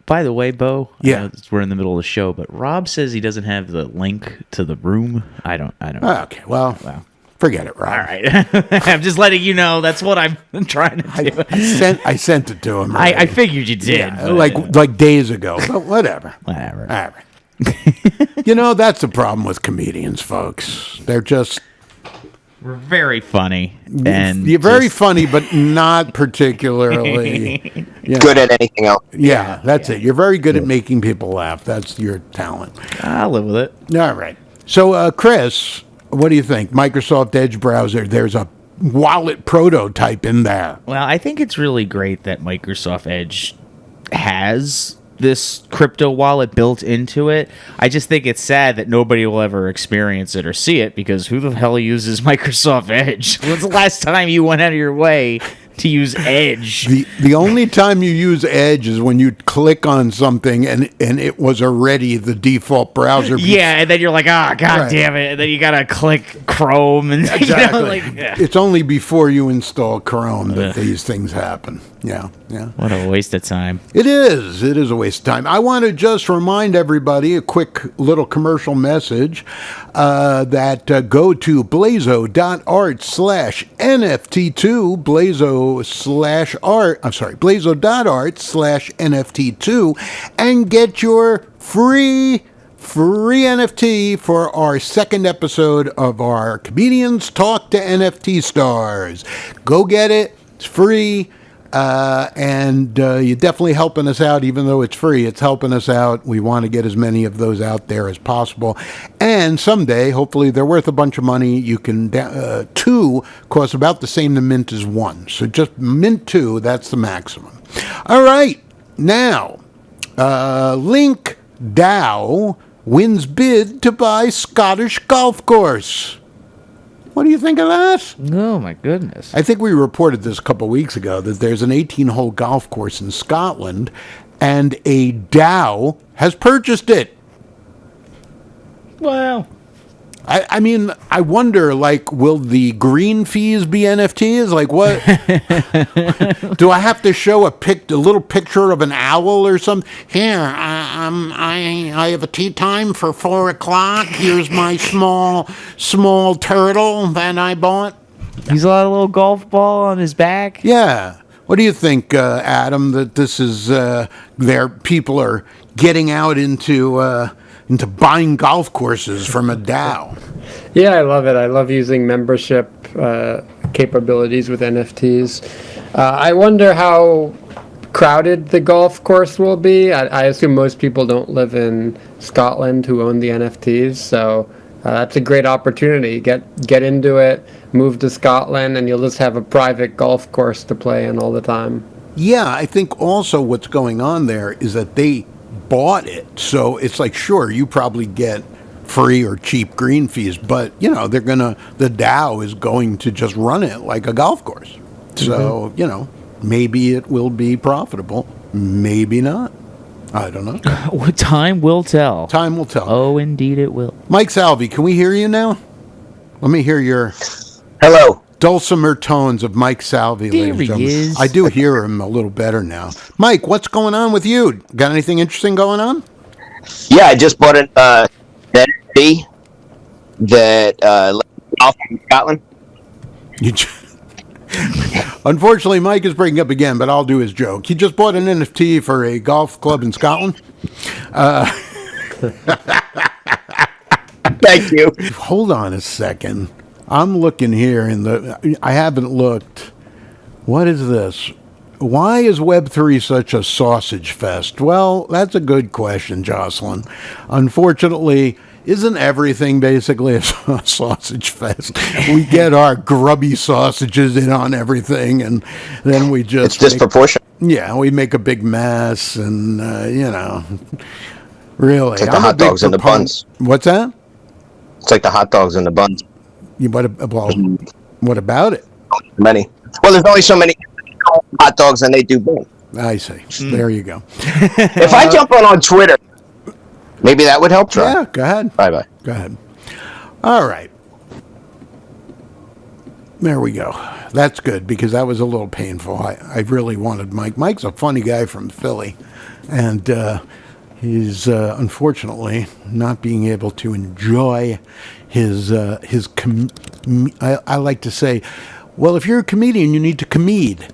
[SPEAKER 2] by the way, Bo,
[SPEAKER 1] yeah.
[SPEAKER 2] I know we're in the middle of the show, but Rob says he doesn't have the link to the room. I don't
[SPEAKER 1] Okay, well, forget it, Rob.
[SPEAKER 2] All right. I'm just letting you know that's what I'm trying to do.
[SPEAKER 1] I sent it to him.
[SPEAKER 2] I figured you did.
[SPEAKER 1] Yeah, like days ago, but whatever.
[SPEAKER 2] Whatever.
[SPEAKER 1] All right. That's the problem with comedians, folks. They're just...
[SPEAKER 2] We're very funny. And
[SPEAKER 1] you're very funny, but not particularly
[SPEAKER 4] good at anything else.
[SPEAKER 1] Yeah, that's it. You're very good at making people laugh. That's your talent.
[SPEAKER 2] I'll live with it.
[SPEAKER 1] All right. So, Chris, what do you think? Microsoft Edge browser, there's a wallet prototype in there.
[SPEAKER 2] Well, I think it's really great that Microsoft Edge has this crypto wallet built into it. I just think it's sad that nobody will ever experience it or see it, because who the hell uses Microsoft Edge? When's the last time you went out of your way to use Edge?
[SPEAKER 1] The only time you use Edge is when you click on something and it was already the default browser.
[SPEAKER 2] Yeah, and then you're like, God damn it. And then you got to click Chrome. And
[SPEAKER 1] Exactly. It's only before you install Chrome that these things happen. Yeah, yeah.
[SPEAKER 2] What a waste of time.
[SPEAKER 1] It is. It is a waste of time. I want to just remind everybody a quick little commercial message that go to blazo.art/NFT2, blazo.art/NFT2, and get your free NFT for our second episode of our Comedians Talk to NFT Stars. Go get it. It's free. And you're definitely helping us out, even though it's free. It's helping us out. We want to get as many of those out there as possible. And someday, hopefully, they're worth a bunch of money. You can, 2 costs about the same to mint as 1. So just mint 2, that's the maximum. All right. Now, Link Dow wins bid to buy Scottish golf course. What do you think of that?
[SPEAKER 2] Oh, my goodness.
[SPEAKER 1] I think we reported this a couple of weeks ago that there's an 18-hole golf course in Scotland, and a Dow has purchased it.
[SPEAKER 2] Well,
[SPEAKER 1] I mean, I wonder, like, will the green fees be NFTs? Like, what? Do I have to show a little picture of an owl or something? Here, I have a tea time for 4 o'clock. Here's my small turtle that I bought.
[SPEAKER 2] he's got a little golf ball on his back.
[SPEAKER 1] Yeah. What do you think, Adam, that this is, people are getting out into buying golf courses from a DAO?
[SPEAKER 3] Yeah, I love it. I love using membership capabilities with NFTs. I wonder how crowded the golf course will be. I assume most people don't live in Scotland who own the NFTs, so that's a great opportunity. Get into it, move to Scotland, and you'll just have a private golf course to play in all the time.
[SPEAKER 1] Yeah, I think also what's going on there is that they bought it. So it's like, sure, you probably get free or cheap green fees, but, the DAO is going to just run it like a golf course. So, maybe it will be profitable. Maybe not. I don't know.
[SPEAKER 2] Time will tell.
[SPEAKER 1] Time will tell.
[SPEAKER 2] Oh, indeed it will.
[SPEAKER 1] Mike Salvi, can we hear you now? Let me hear your
[SPEAKER 4] Hello.
[SPEAKER 1] dulcimer tones of Mike Salvi,
[SPEAKER 2] There
[SPEAKER 1] ladies and
[SPEAKER 2] he
[SPEAKER 1] gentlemen.
[SPEAKER 2] is.
[SPEAKER 1] I do hear him a little better now. Mike, what's going on with you? Got anything interesting going on?
[SPEAKER 4] Yeah, I just bought an NFT that off in Scotland.
[SPEAKER 1] Unfortunately, Mike is breaking up again, but I'll do his joke. He just bought an NFT for a golf club in Scotland.
[SPEAKER 4] Thank you.
[SPEAKER 1] Hold on a second. I'm looking here I haven't looked. What is this? Why is Web3 such a sausage fest? Well, that's a good question, Jocelyn. Unfortunately, isn't everything basically a sausage fest? We get our grubby sausages in on everything, and then we just...
[SPEAKER 4] It's disproportionate.
[SPEAKER 1] we make a big mess, and, really.
[SPEAKER 4] It's like the hot dogs and the buns.
[SPEAKER 1] What's that?
[SPEAKER 4] It's like the hot dogs and the buns.
[SPEAKER 1] What about it?
[SPEAKER 4] Many. Well, there's only so many hot dogs, and they do buns.
[SPEAKER 1] I see. There you go.
[SPEAKER 4] If I jump on Twitter, maybe that would help. Try.
[SPEAKER 1] Yeah, go ahead.
[SPEAKER 4] Bye-bye.
[SPEAKER 1] Go ahead. All right. There we go. That's good, because that was a little painful. I really wanted Mike. Mike's a funny guy from Philly, and he's unfortunately not being able to enjoy his I like to say, well, if you're a comedian, you need to comede.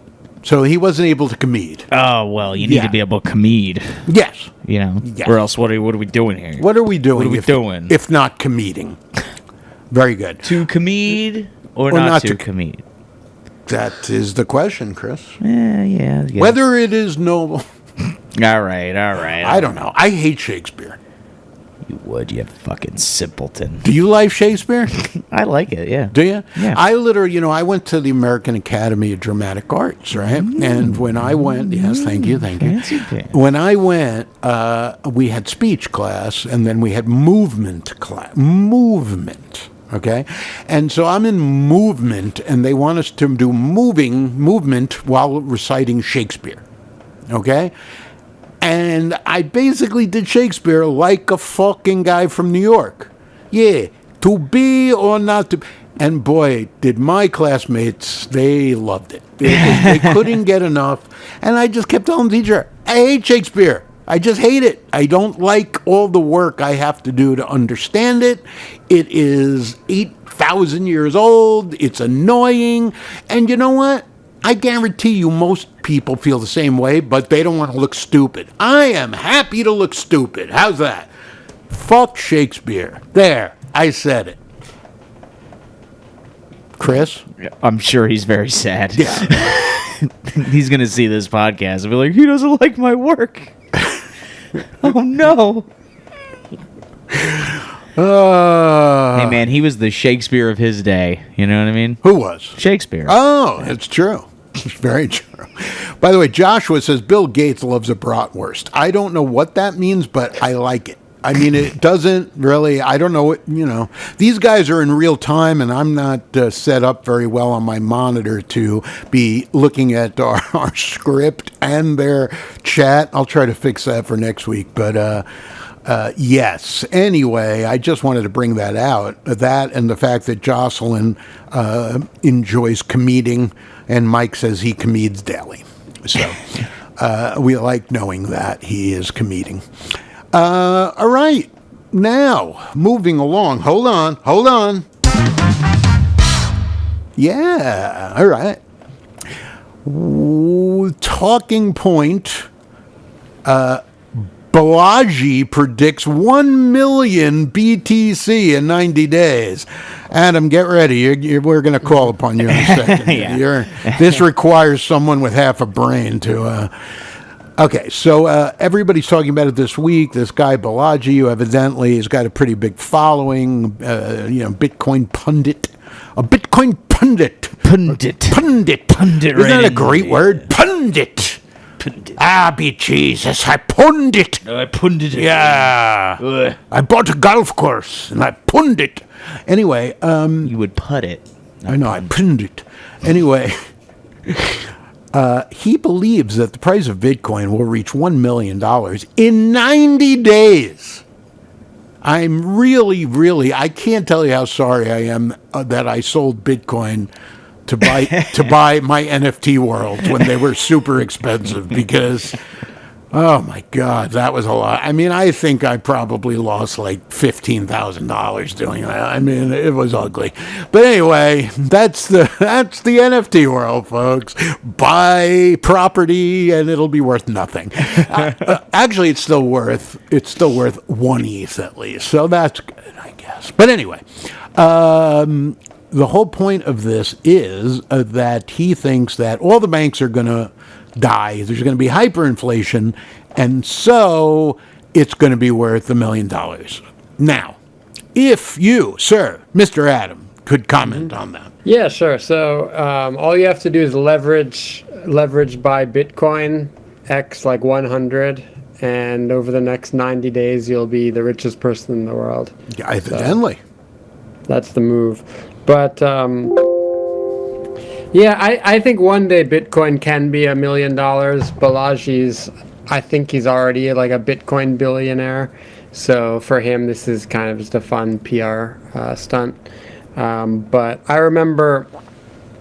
[SPEAKER 1] So he wasn't able to comede.
[SPEAKER 2] Oh, well, you need to be able to comede.
[SPEAKER 1] Yes.
[SPEAKER 2] Yes. Or else what are we doing here?
[SPEAKER 1] What are we doing?
[SPEAKER 2] Doing?
[SPEAKER 1] If not comeding? Very good.
[SPEAKER 2] To comede or not to comede?
[SPEAKER 1] That is the question, Chris.
[SPEAKER 2] Yeah.
[SPEAKER 1] Whether it is noble.
[SPEAKER 2] All right.
[SPEAKER 1] I don't know. I hate Shakespeare.
[SPEAKER 2] You would, you fucking simpleton.
[SPEAKER 1] Do you like Shakespeare?
[SPEAKER 2] I like it, yeah.
[SPEAKER 1] Do you?
[SPEAKER 2] Yeah.
[SPEAKER 1] I literally, I went to the American Academy of Dramatic Arts, right? And when I went, yes, thank you.
[SPEAKER 2] Fancy pants.
[SPEAKER 1] When I went, we had speech class, and then we had movement class. Movement, okay? And so I'm in movement, and they want us to do movement while reciting Shakespeare, okay? And I basically did Shakespeare like a fucking guy from New York. Yeah, to be or not to. And boy, did my classmates, they loved it. They couldn't get enough. And I just kept telling the teacher, I hate Shakespeare. I just hate it. I don't like all the work I have to do to understand it. It is 8,000 years old. It's annoying. And you know what? I guarantee you most people feel the same way, but they don't want to look stupid. I am happy to look stupid. How's that? Fuck Shakespeare. There, I said it. Chris?
[SPEAKER 2] I'm sure he's very sad.
[SPEAKER 1] Yeah.
[SPEAKER 2] He's going to see this podcast and be like, he doesn't like my work. Oh, no. Hey, man, he was the Shakespeare of his day. You know what I mean?
[SPEAKER 1] Who was?
[SPEAKER 2] Shakespeare.
[SPEAKER 1] Oh, it's true. It's very true. By the way, Joshua says Bill Gates loves a bratwurst. I don't know what that means, but I like it. I mean, it doesn't really, I don't know what, these guys are in real time, and I'm not set up very well on my monitor to be looking at our script and their chat. I'll try to fix that for next week, but yes. Anyway, I just wanted to bring that out. That and the fact that Jocelyn enjoys comeding, and Mike says he comedes daily. So we like knowing that he is comeding. All right. Now, moving along. Hold on. Yeah. All right. Talking point. Balaji predicts 1 million BTC in 90 days. Adam, get ready. We're going to call upon you in a second.
[SPEAKER 2] Yeah.
[SPEAKER 1] This requires someone with half a brain to... Okay, so everybody's talking about it this week. This guy Balaji, who evidently has got a pretty big following, Bitcoin pundit. A Bitcoin pundit. Pundit. Isn't that a great word? Pundit. Be Jesus, I pundit.
[SPEAKER 2] I pundit it.
[SPEAKER 1] Yeah. I bought a golf course, and I pundit. Anyway.
[SPEAKER 2] You would putt it.
[SPEAKER 1] I know, I pundit. Anyway. He believes that the price of Bitcoin will reach $1 million in 90 days. I'm really, I can't tell you how sorry I am that I sold Bitcoin to buy my NFT world when they were super expensive, because, oh my God, that was a lot. I mean, I think I probably lost like $15,000 doing that. I mean, it was ugly. But anyway, that's the NFT world, folks. Buy property and it'll be worth nothing. Actually, it's still worth 1 ETH at least. So that's good, I guess. But anyway, the whole point of this is that he thinks that all the banks are going to die. There's going to be hyperinflation, and so it's going to be worth $1 million. Now, if you, sir, Mr. Adam, could comment on that.
[SPEAKER 3] Yeah, sure. So all you have to do is leverage by Bitcoin X like 100, and over the next 90 days, you'll be the richest person in the world.
[SPEAKER 1] Yeah, evidently.
[SPEAKER 3] So that's the move. But yeah, I think one day Bitcoin can be $1 million. Balaji's, I think he's already like a Bitcoin billionaire. So for him, this is kind of just a fun PR stunt. But I remember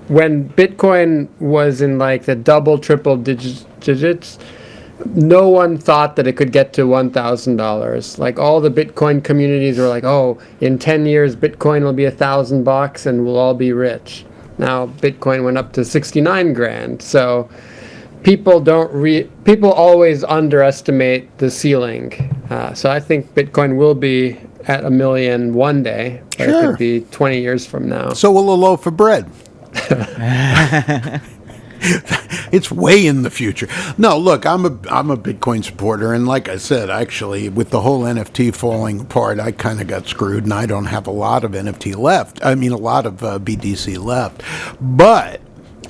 [SPEAKER 3] when Bitcoin was in like the triple digits, no one thought that it could get to $1,000. Like all the Bitcoin communities were like, oh, in 10 years, Bitcoin will be $1,000 and we'll all be rich. Now Bitcoin went up to 69 grand. So people people always underestimate the ceiling. So I think Bitcoin will be at $1 million one day, but
[SPEAKER 1] Sure.
[SPEAKER 3] It could be 20 years from now.
[SPEAKER 1] So will a loaf of bread. It's way in the future. No, look, I'm a Bitcoin supporter, and like I said, actually, with the whole NFT falling apart, I kind of got screwed, and I don't have a lot of NFT left. I mean, a lot of BTC left. But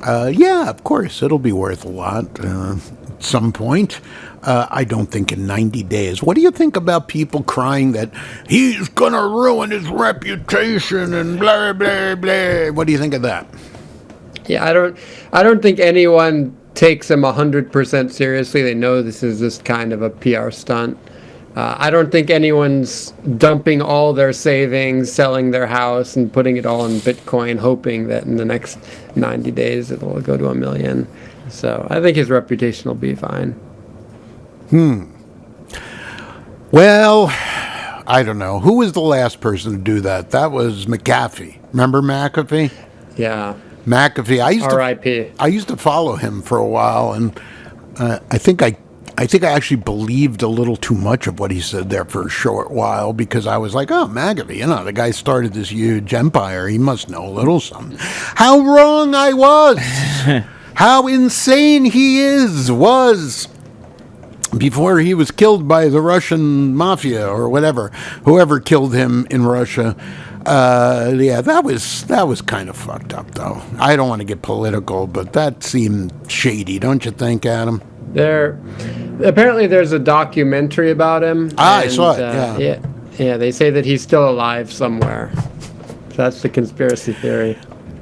[SPEAKER 1] yeah, of course, it'll be worth a lot at some point. I don't think in 90 days. What do you think about people crying that he's gonna ruin his reputation and blah blah blah? What do you think of that?
[SPEAKER 3] Yeah, I don't think anyone takes him 100% seriously. They know this is just kind of a PR stunt. I don't think anyone's dumping all their savings, selling their house, and putting it all in Bitcoin, hoping that in the next 90 days it will go to 1 million. So I think his reputation will be fine.
[SPEAKER 1] Well, I don't know. Who was the last person to do that? That was McAfee. Remember McAfee?
[SPEAKER 3] Yeah.
[SPEAKER 1] McAfee.
[SPEAKER 3] R.I.P.
[SPEAKER 1] I used to follow him for a while, and I think I actually believed a little too much of what he said there for a short while, because I was like, oh, McAfee, the guy started this huge empire. He must know a little something. How wrong I was. How insane he was before he was killed by the Russian mafia or whatever, whoever killed him in Russia. Yeah, that was kind of fucked up, though. I don't want to get political, but that seemed shady, don't you think, Adam?
[SPEAKER 3] Apparently there's a documentary about him.
[SPEAKER 1] I saw it,
[SPEAKER 3] yeah, they say that he's still alive somewhere. That's the conspiracy theory.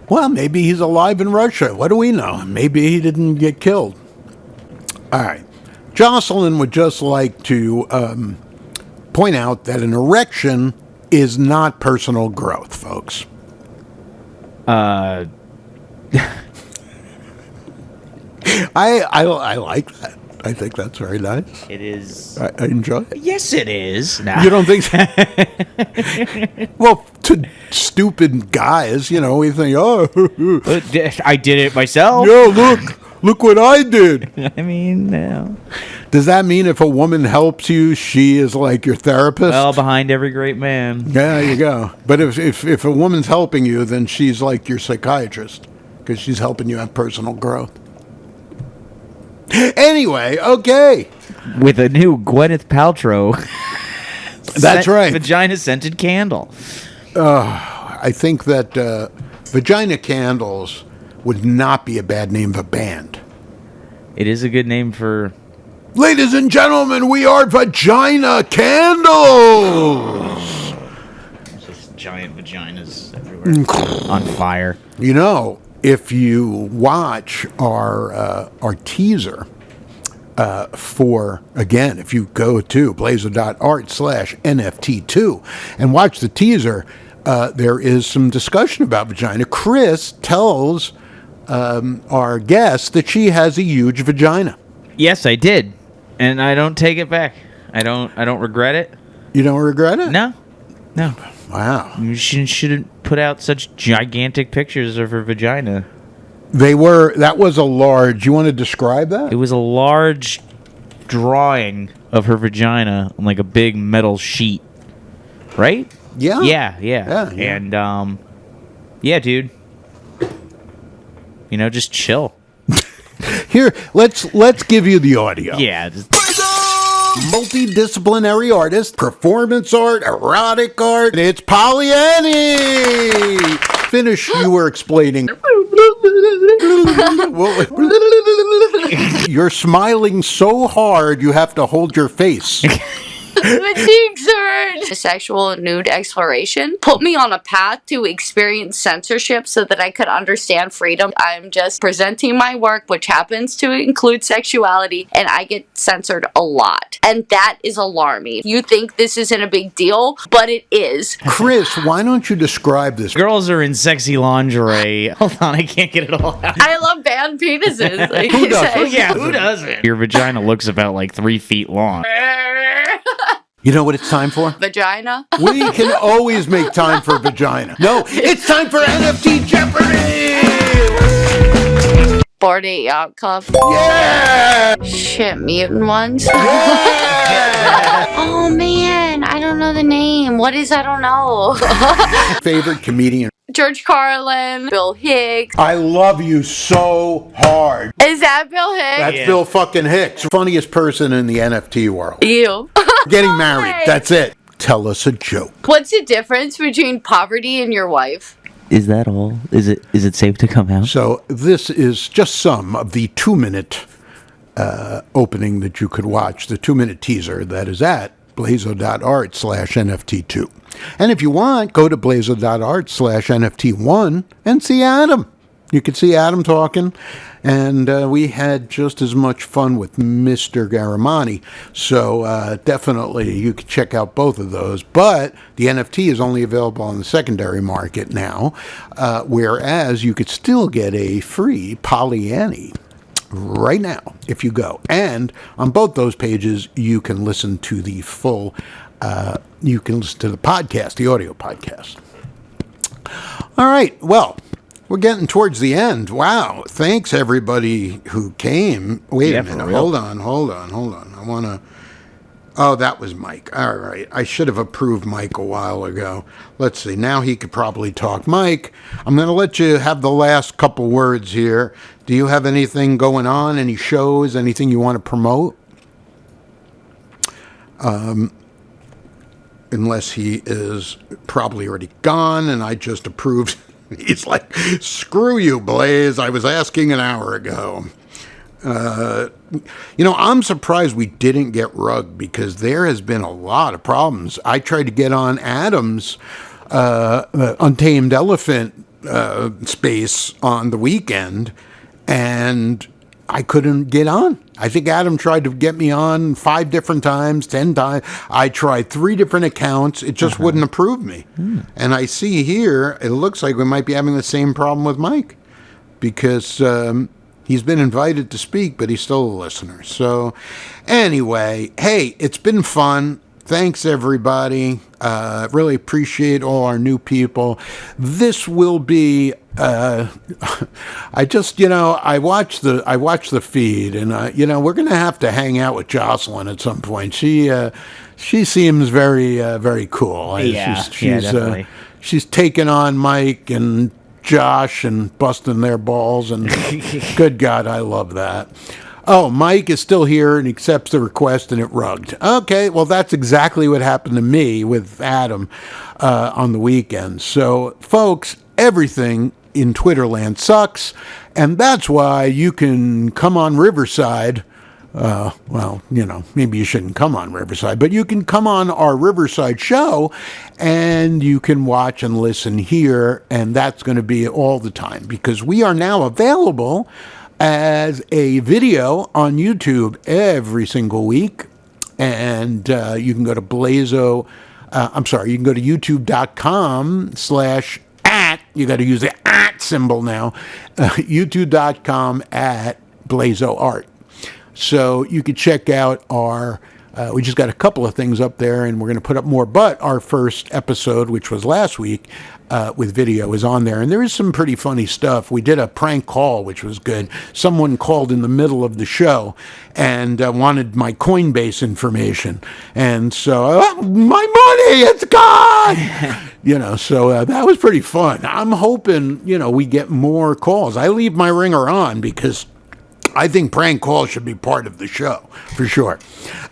[SPEAKER 1] Well, maybe he's alive in Russia. What do we know? Maybe he didn't get killed. All right. Jocelyn would just like to point out that an erection is not personal growth, folks.
[SPEAKER 2] Uh,
[SPEAKER 1] I like that. I think that's very nice.
[SPEAKER 2] It is.
[SPEAKER 1] I enjoy it.
[SPEAKER 2] Yes, it is. Nah.
[SPEAKER 1] You don't think so? Well, to stupid guys, we think, oh,
[SPEAKER 2] I did it myself.
[SPEAKER 1] yo, look what I did.
[SPEAKER 2] I mean, no.
[SPEAKER 1] Does that mean if a woman helps you, she is like your therapist?
[SPEAKER 2] Well, behind every great man.
[SPEAKER 1] Yeah, there you go. But if a woman's helping you, then she's like your psychiatrist, because she's helping you have personal growth. Anyway, okay.
[SPEAKER 2] With a new Gwyneth Paltrow.
[SPEAKER 1] That's right.
[SPEAKER 2] Vagina-scented candle.
[SPEAKER 1] I think that Vagina Candles would not be a bad name of a band.
[SPEAKER 2] It is a good name for...
[SPEAKER 1] Ladies and gentlemen, we are Vagina Candles!
[SPEAKER 2] Just giant vaginas everywhere. On fire.
[SPEAKER 1] If you watch our teaser if you go to blazo.art/NFT2 and watch the teaser, there is some discussion about vagina. Chris tells our guest that she has a huge vagina.
[SPEAKER 2] Yes, I did. And I don't take it back. I don't regret it.
[SPEAKER 1] You don't regret it?
[SPEAKER 2] No.
[SPEAKER 1] Wow.
[SPEAKER 2] She shouldn't put out such gigantic pictures of her vagina.
[SPEAKER 1] That was a large, you want to describe that?
[SPEAKER 2] It was a large drawing of her vagina on like a big metal sheet. Right?
[SPEAKER 1] Yeah.
[SPEAKER 2] Yeah. And, yeah, dude. Just chill.
[SPEAKER 1] Here, let's give you the audio.
[SPEAKER 2] Yeah.
[SPEAKER 1] Multidisciplinary artist, performance art, erotic art. It's Pollyanny. Finish. You were explaining. You're smiling so hard you have to hold your face.
[SPEAKER 5] My cheeks hurt. Sexual nude exploration put me on a path to experience censorship so that I could understand freedom. I'm just presenting my work, which happens to include sexuality, and I get censored a lot. And that is alarming. You think this isn't a big deal, but it is.
[SPEAKER 1] Chris, why don't you describe this?
[SPEAKER 2] Girls are in sexy lingerie. Hold on, I can't get it all out.
[SPEAKER 5] I love band penises. Like
[SPEAKER 1] Who doesn't?
[SPEAKER 2] Yeah, who doesn't? Your vagina looks about like 3 feet long.
[SPEAKER 1] You know what it's time for?
[SPEAKER 5] Vagina.
[SPEAKER 1] We can always make time for vagina. No, it's time for NFT Jeopardy!
[SPEAKER 5] 48 Yacht Club.
[SPEAKER 1] Yeah!
[SPEAKER 5] Shit, mutant ones.
[SPEAKER 1] Yeah!
[SPEAKER 5] Oh man, I don't know the name. What is I don't know.
[SPEAKER 1] Favorite comedian?
[SPEAKER 5] George Carlin, Bill Hicks.
[SPEAKER 1] I love you so hard.
[SPEAKER 5] Is that Bill Hicks?
[SPEAKER 1] That's Bill fucking Hicks. Funniest person in the NFT world.
[SPEAKER 5] You.
[SPEAKER 1] Getting married. That's it. Tell us a joke.
[SPEAKER 5] What's the difference between poverty and your wife?
[SPEAKER 2] Is that all? Is it safe to come out?
[SPEAKER 1] So this is just some of the 2-minute opening that you could watch, the 2-minute teaser that is at blazo.art/NFT2. And if you want, go to blazo.art/NFT1 and see Adam. You could see Adam talking, and we had just as much fun with Mr. Garamani. So definitely you could check out both of those. But the NFT is only available on the secondary market now, whereas you could still get a free Polyany right now if you go. And on both those pages, you can listen to the full, you can listen to the podcast, the audio podcast. All right, well, we're getting towards the end. Wow. Thanks, everybody who came. Wait a minute. Hold on. I want to... Oh, that was Mike. All right. I should have approved Mike a while ago. Let's see. Now he could probably talk. Mike, I'm going to let you have the last couple words here. Do you have anything going on? Any shows? Anything you want to promote? Unless he is probably already gone and I just approved... He's like, screw you, Blaze. I was asking an hour ago. I'm surprised we didn't get Rug because there has been a lot of problems. I tried to get on Adam's Untamed Elephant space on the weekend, and I couldn't get on. I think Adam tried to get me on 5 different times, 10 times. I tried 3 different accounts. It just wouldn't approve me. And I see here, it looks like we might be having the same problem with Mike because he's been invited to speak, but he's still a listener. So anyway, hey, it's been fun. Thanks, everybody. Really appreciate all our new people. This will be... I watch the feed, and we're going to have to hang out with Jocelyn at some point. She seems very very cool.
[SPEAKER 2] Definitely.
[SPEAKER 1] She's taken on Mike and Josh and busting their balls, and good God, I love that. Oh, Mike is still here and accepts the request, and it rugged. Okay, well, that's exactly what happened to me with Adam on the weekend. So, folks, everything in Twitterland sucks, and that's why you can come on Riverside. Maybe you shouldn't come on Riverside, but you can come on our Riverside show, and you can watch and listen here, and that's going to be all the time, because we are now available as a video on YouTube every single week, and you can go to BLAZO, you can go to youtube.com/@ you got to use the @ symbol now, youtube.com/BLAZO Art. So you could check out our, we just got a couple of things up there, and we're going to put up more, but our first episode, which was last week, with video, is on there, and there is some pretty funny stuff. We did a prank call, which was good. Someone called in the middle of the show and wanted my Coinbase information, and so my money, it's gone. So that was pretty fun. I'm hoping we get more calls. I leave my ringer on because I think prank calls should be part of the show, for sure.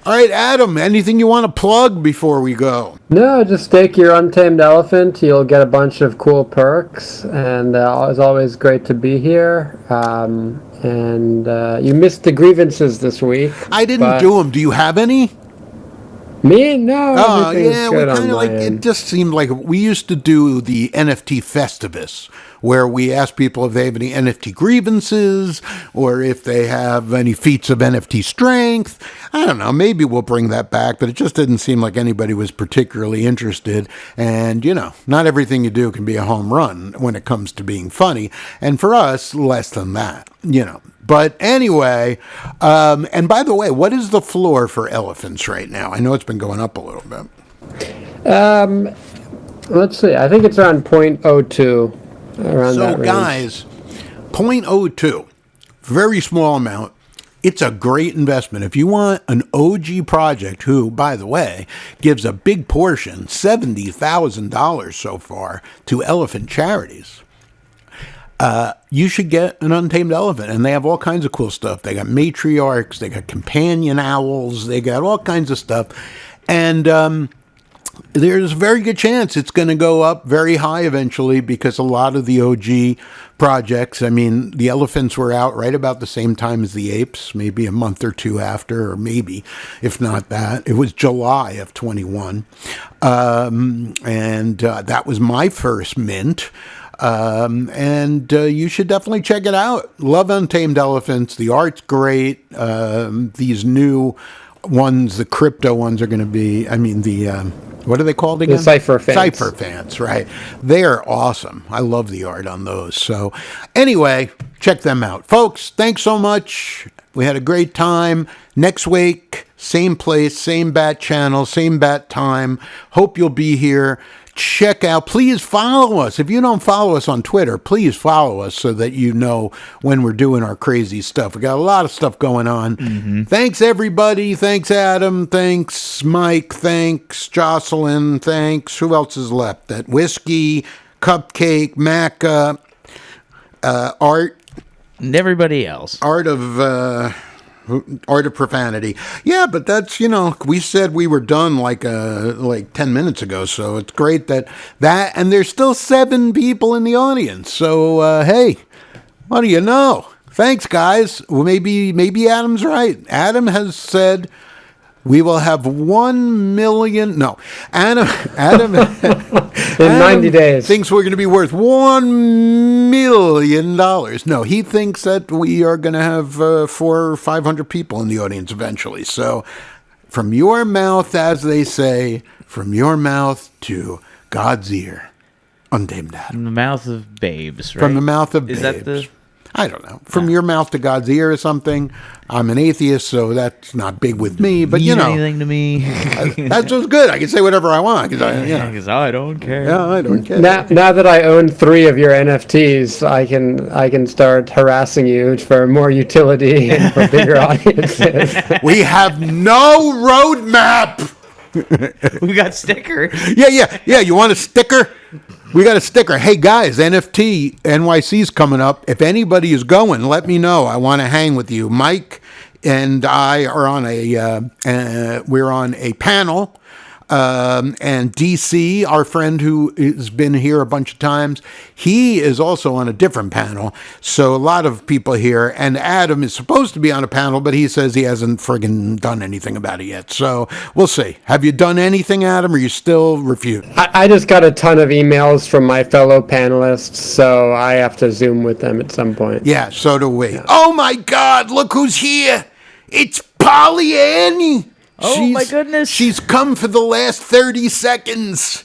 [SPEAKER 1] All right, Adam, anything you want to plug before we go?
[SPEAKER 3] No, just stake your Untamed Elephant. You'll get a bunch of cool perks, and it's always great to be here. And you missed the grievances this week.
[SPEAKER 1] I didn't do them. Do you have any?
[SPEAKER 3] Me? No.
[SPEAKER 1] Oh, yeah, we
[SPEAKER 3] good
[SPEAKER 1] kind of it just seemed like we used to do the NFT Festivus, where we ask people if they have any NFT grievances or if they have any feats of NFT strength. I don't know, maybe we'll bring that back, but it just didn't seem like anybody was particularly interested. And, not everything you do can be a home run when it comes to being funny. And for us, less than that, But anyway, and by the way, what is the floor for elephants right now? I know it's been going up a little bit.
[SPEAKER 3] Let's see. I think it's around 0.02. Around that range.
[SPEAKER 1] So, guys, 0.02, very small amount. It's a great investment. If you want an OG project who, by the way, gives a big portion, $70,000 so far, to elephant charities, you should get an Untamed Elephant. And they have all kinds of cool stuff. They got matriarchs, they got companion owls, they got all kinds of stuff. And there's a very good chance it's going to go up very high eventually, because a lot of the OG projects, the elephants were out right about the same time as the apes, maybe a month or two after, or maybe, if not that. It was July of 21. And that was my first mint. And you should definitely check it out. Love Untamed Elephants. The art's great. These new ones, the crypto ones, are going to be, what are they called again?
[SPEAKER 3] The Cypher Fans.
[SPEAKER 1] Cypher Fans, right. They are awesome. I love the art on those. So anyway, check them out. Folks, thanks so much. We had a great time. Next week, same place, same bat channel, same bat time. Hope you'll be here. Check out, please follow us. If you don't follow us on Twitter, please follow us so that you know when we're doing our crazy stuff. We got a lot of stuff going on. Thanks, everybody. Thanks, Adam. Thanks, Mike. Thanks, Jocelyn. Thanks. Who else is left? That Whiskey, Cupcake, Maca, Art.
[SPEAKER 2] And everybody else.
[SPEAKER 1] Art of Profanity. Yeah, but that's, we said we were done like 10 minutes ago, so it's great that and there's still 7 people in the audience. So, hey, what do you know? Thanks, guys. Well, maybe Adam's right. Adam has said we will have 1 million. No, Adam
[SPEAKER 3] in 90 days
[SPEAKER 1] thinks we're going to be worth $1 million. No, he thinks that we are going to have 400 or 500 people in the audience eventually. So, from your mouth, as they say, from your mouth to God's ear, Untamed Adam.
[SPEAKER 2] From the mouth of babes, right?
[SPEAKER 1] From the mouth of babes.
[SPEAKER 2] Is that the...
[SPEAKER 1] I don't know. From your mouth to God's ear or something. I'm an atheist, so that's not big with me. But
[SPEAKER 2] mean anything to me?
[SPEAKER 1] That's just good. I can say whatever I want because
[SPEAKER 2] I don't care.
[SPEAKER 1] Yeah, I don't care.
[SPEAKER 3] Now that I own 3 of your NFTs, I can start harassing you for more utility and for bigger audiences.
[SPEAKER 1] We have no roadmap.
[SPEAKER 2] We got stickers.
[SPEAKER 1] Yeah. You want a sticker? We got a sticker. Hey guys, NFT NYC's coming up. If anybody is going, let me know. I want to hang with you. Mike and I are on we're on a panel. And DC, our friend who has been here a bunch of times, he is also on a different panel. So a lot of people here. And Adam is supposed to be on a panel, but he says he hasn't friggin' done anything about it yet. So we'll see. Have you done anything, Adam, or you still refuse?
[SPEAKER 3] I just got a ton of emails from my fellow panelists, so I have to Zoom with them at some point.
[SPEAKER 1] Yeah, so do we. Yeah. Oh my God, look who's here. It's Polly Annie.
[SPEAKER 2] Oh, my goodness.
[SPEAKER 1] She's come for the last 30 seconds.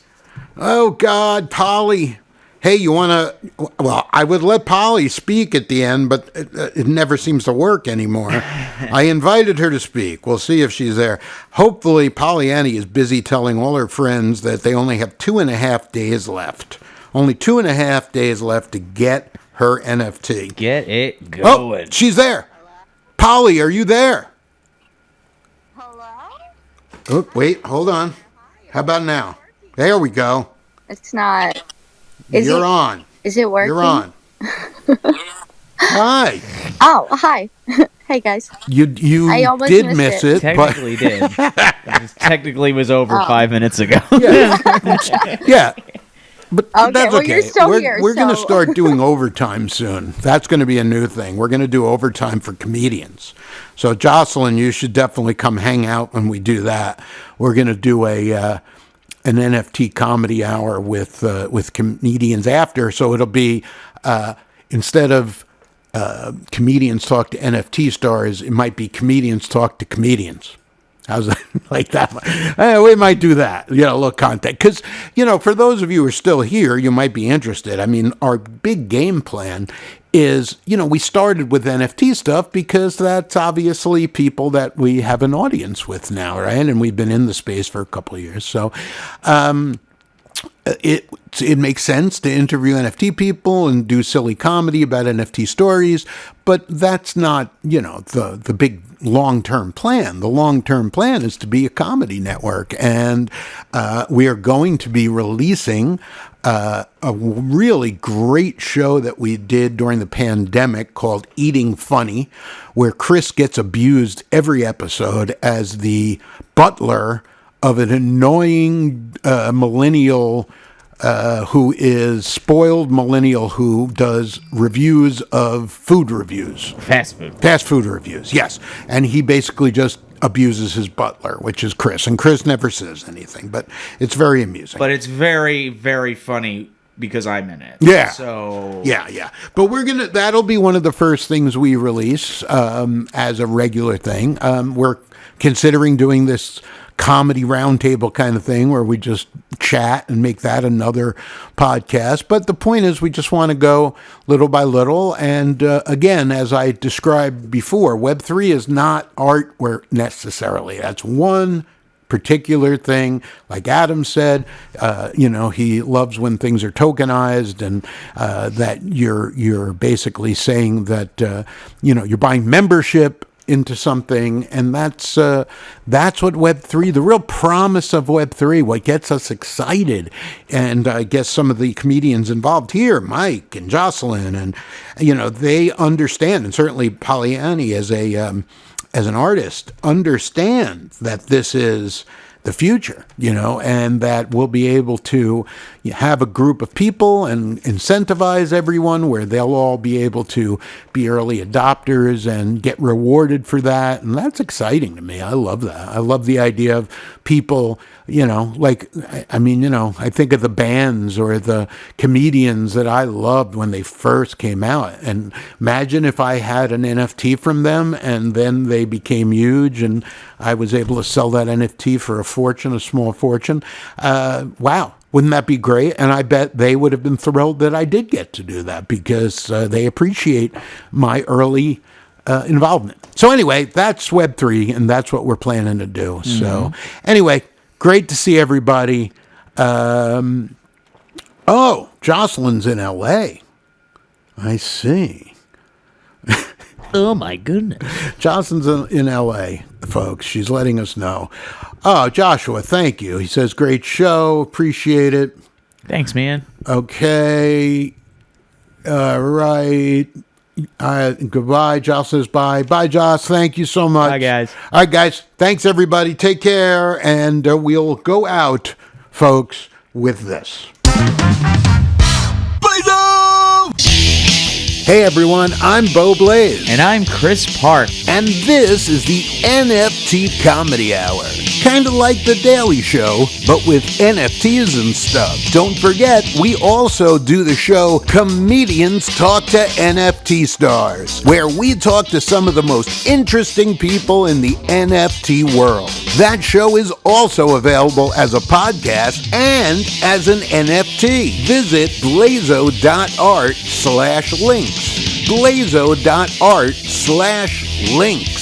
[SPEAKER 1] Oh, God, Polly. Hey, you want to... Well, I would let Polly speak at the end, but it never seems to work anymore. I invited her to speak. We'll see if she's there. Hopefully, Polly Annie is busy telling all her friends that they only have 2.5 days left. Only 2.5 days left to get her NFT.
[SPEAKER 2] Get it going.
[SPEAKER 1] Oh, she's there. Polly, are you there? Oh, wait, hold on. How about now? There we go.
[SPEAKER 5] It's not.
[SPEAKER 1] You're on.
[SPEAKER 5] Is it working?
[SPEAKER 1] You're on. Hi.
[SPEAKER 5] Oh, hi. Hey, guys.
[SPEAKER 1] You
[SPEAKER 5] I almost
[SPEAKER 1] did
[SPEAKER 5] missed
[SPEAKER 1] miss
[SPEAKER 5] it.
[SPEAKER 1] it.
[SPEAKER 2] Technically did. It technically was over 5 minutes ago.
[SPEAKER 1] Yeah. But
[SPEAKER 5] Okay,
[SPEAKER 1] that's
[SPEAKER 5] well,
[SPEAKER 1] okay.
[SPEAKER 5] you're still here,
[SPEAKER 1] We're going to
[SPEAKER 5] so-
[SPEAKER 1] start doing overtime soon. That's going to be a new thing. We're going to do overtime for comedians. So, Jocelyn, you should definitely come hang out when we do that. We're going to do an NFT Comedy Hour with comedians after. So it'll be instead of comedians talk to NFT stars, it might be comedians talk to comedians. How's that? Like that? We might do that. A little content. Because, for those of you who are still here, you might be interested. I mean, our big game plan is, we started with NFT stuff because that's obviously people that we have an audience with now, right? And we've been in the space for a couple of years. So, it makes sense to interview NFT people and do silly comedy about NFT stories, but that's not, the big long-term plan. The long-term plan is to be a comedy network, and we are going to be releasing a really great show that we did during the pandemic called Eating Funny, where Chris gets abused every episode as the butler of an annoying millennial who is spoiled millennial who does reviews of food reviews.
[SPEAKER 2] Fast
[SPEAKER 1] food reviews, yes. And he basically just abuses his butler, which is Chris. And Chris never says anything, but it's very amusing.
[SPEAKER 2] But it's very, very funny because I'm in it.
[SPEAKER 1] Yeah.
[SPEAKER 2] So
[SPEAKER 1] Yeah. But that'll be one of the first things we release as a regular thing. We're considering doing this comedy roundtable kind of thing where we just chat and make that another podcast. But the point is, we just want to go little by little. And again, as I described before, Web3 is not artwork necessarily. That's one particular thing. Like Adam said, he loves when things are tokenized, and that you're basically saying that you're buying membership into something, and that's what Web3, the real promise of Web3, what gets us excited. And I guess some of the comedians involved here, Mike and Jocelyn, and they understand, and certainly Pollyanny as an artist understands that this is the future, and that we'll be able to have a group of people and incentivize everyone where they'll all be able to be early adopters and get rewarded for that. And that's exciting to me. I love that. I love the idea of people, I think of the bands or the comedians that I loved when they first came out. And imagine if I had an NFT from them and then they became huge and I was able to sell that NFT for a small fortune. Wow. Wouldn't that be great? And I bet they would have been thrilled that I did get to do that because they appreciate my early involvement. So anyway, that's Web3, and that's what we're planning to do. Mm-hmm. So anyway, great to see everybody. Jocelyn's in L.A. I see.
[SPEAKER 2] Oh, my goodness.
[SPEAKER 1] Jocelyn's in L.A., folks. She's letting us know. Oh, Joshua, thank you. He says, great show. Appreciate it.
[SPEAKER 2] Thanks, man.
[SPEAKER 1] Okay. Right. Goodbye. Josh says bye. Bye, Josh. Thank you so much.
[SPEAKER 2] Bye, guys.
[SPEAKER 1] All right, guys. Thanks, everybody. Take care. And we'll go out, folks, with this. BLAZO! Hey everyone, I'm Bo Blaze.
[SPEAKER 2] And I'm Chris Park.
[SPEAKER 1] And this is the NFT Comedy Hour. Kinda like The Daily Show, but with NFTs and stuff. Don't forget, we also do the show Comedians Talk to NFT Stars, where we talk to some of the most interesting people in the NFT world. That show is also available as a podcast and as an NFT. Visit blazo.art/links. blazo.art/links.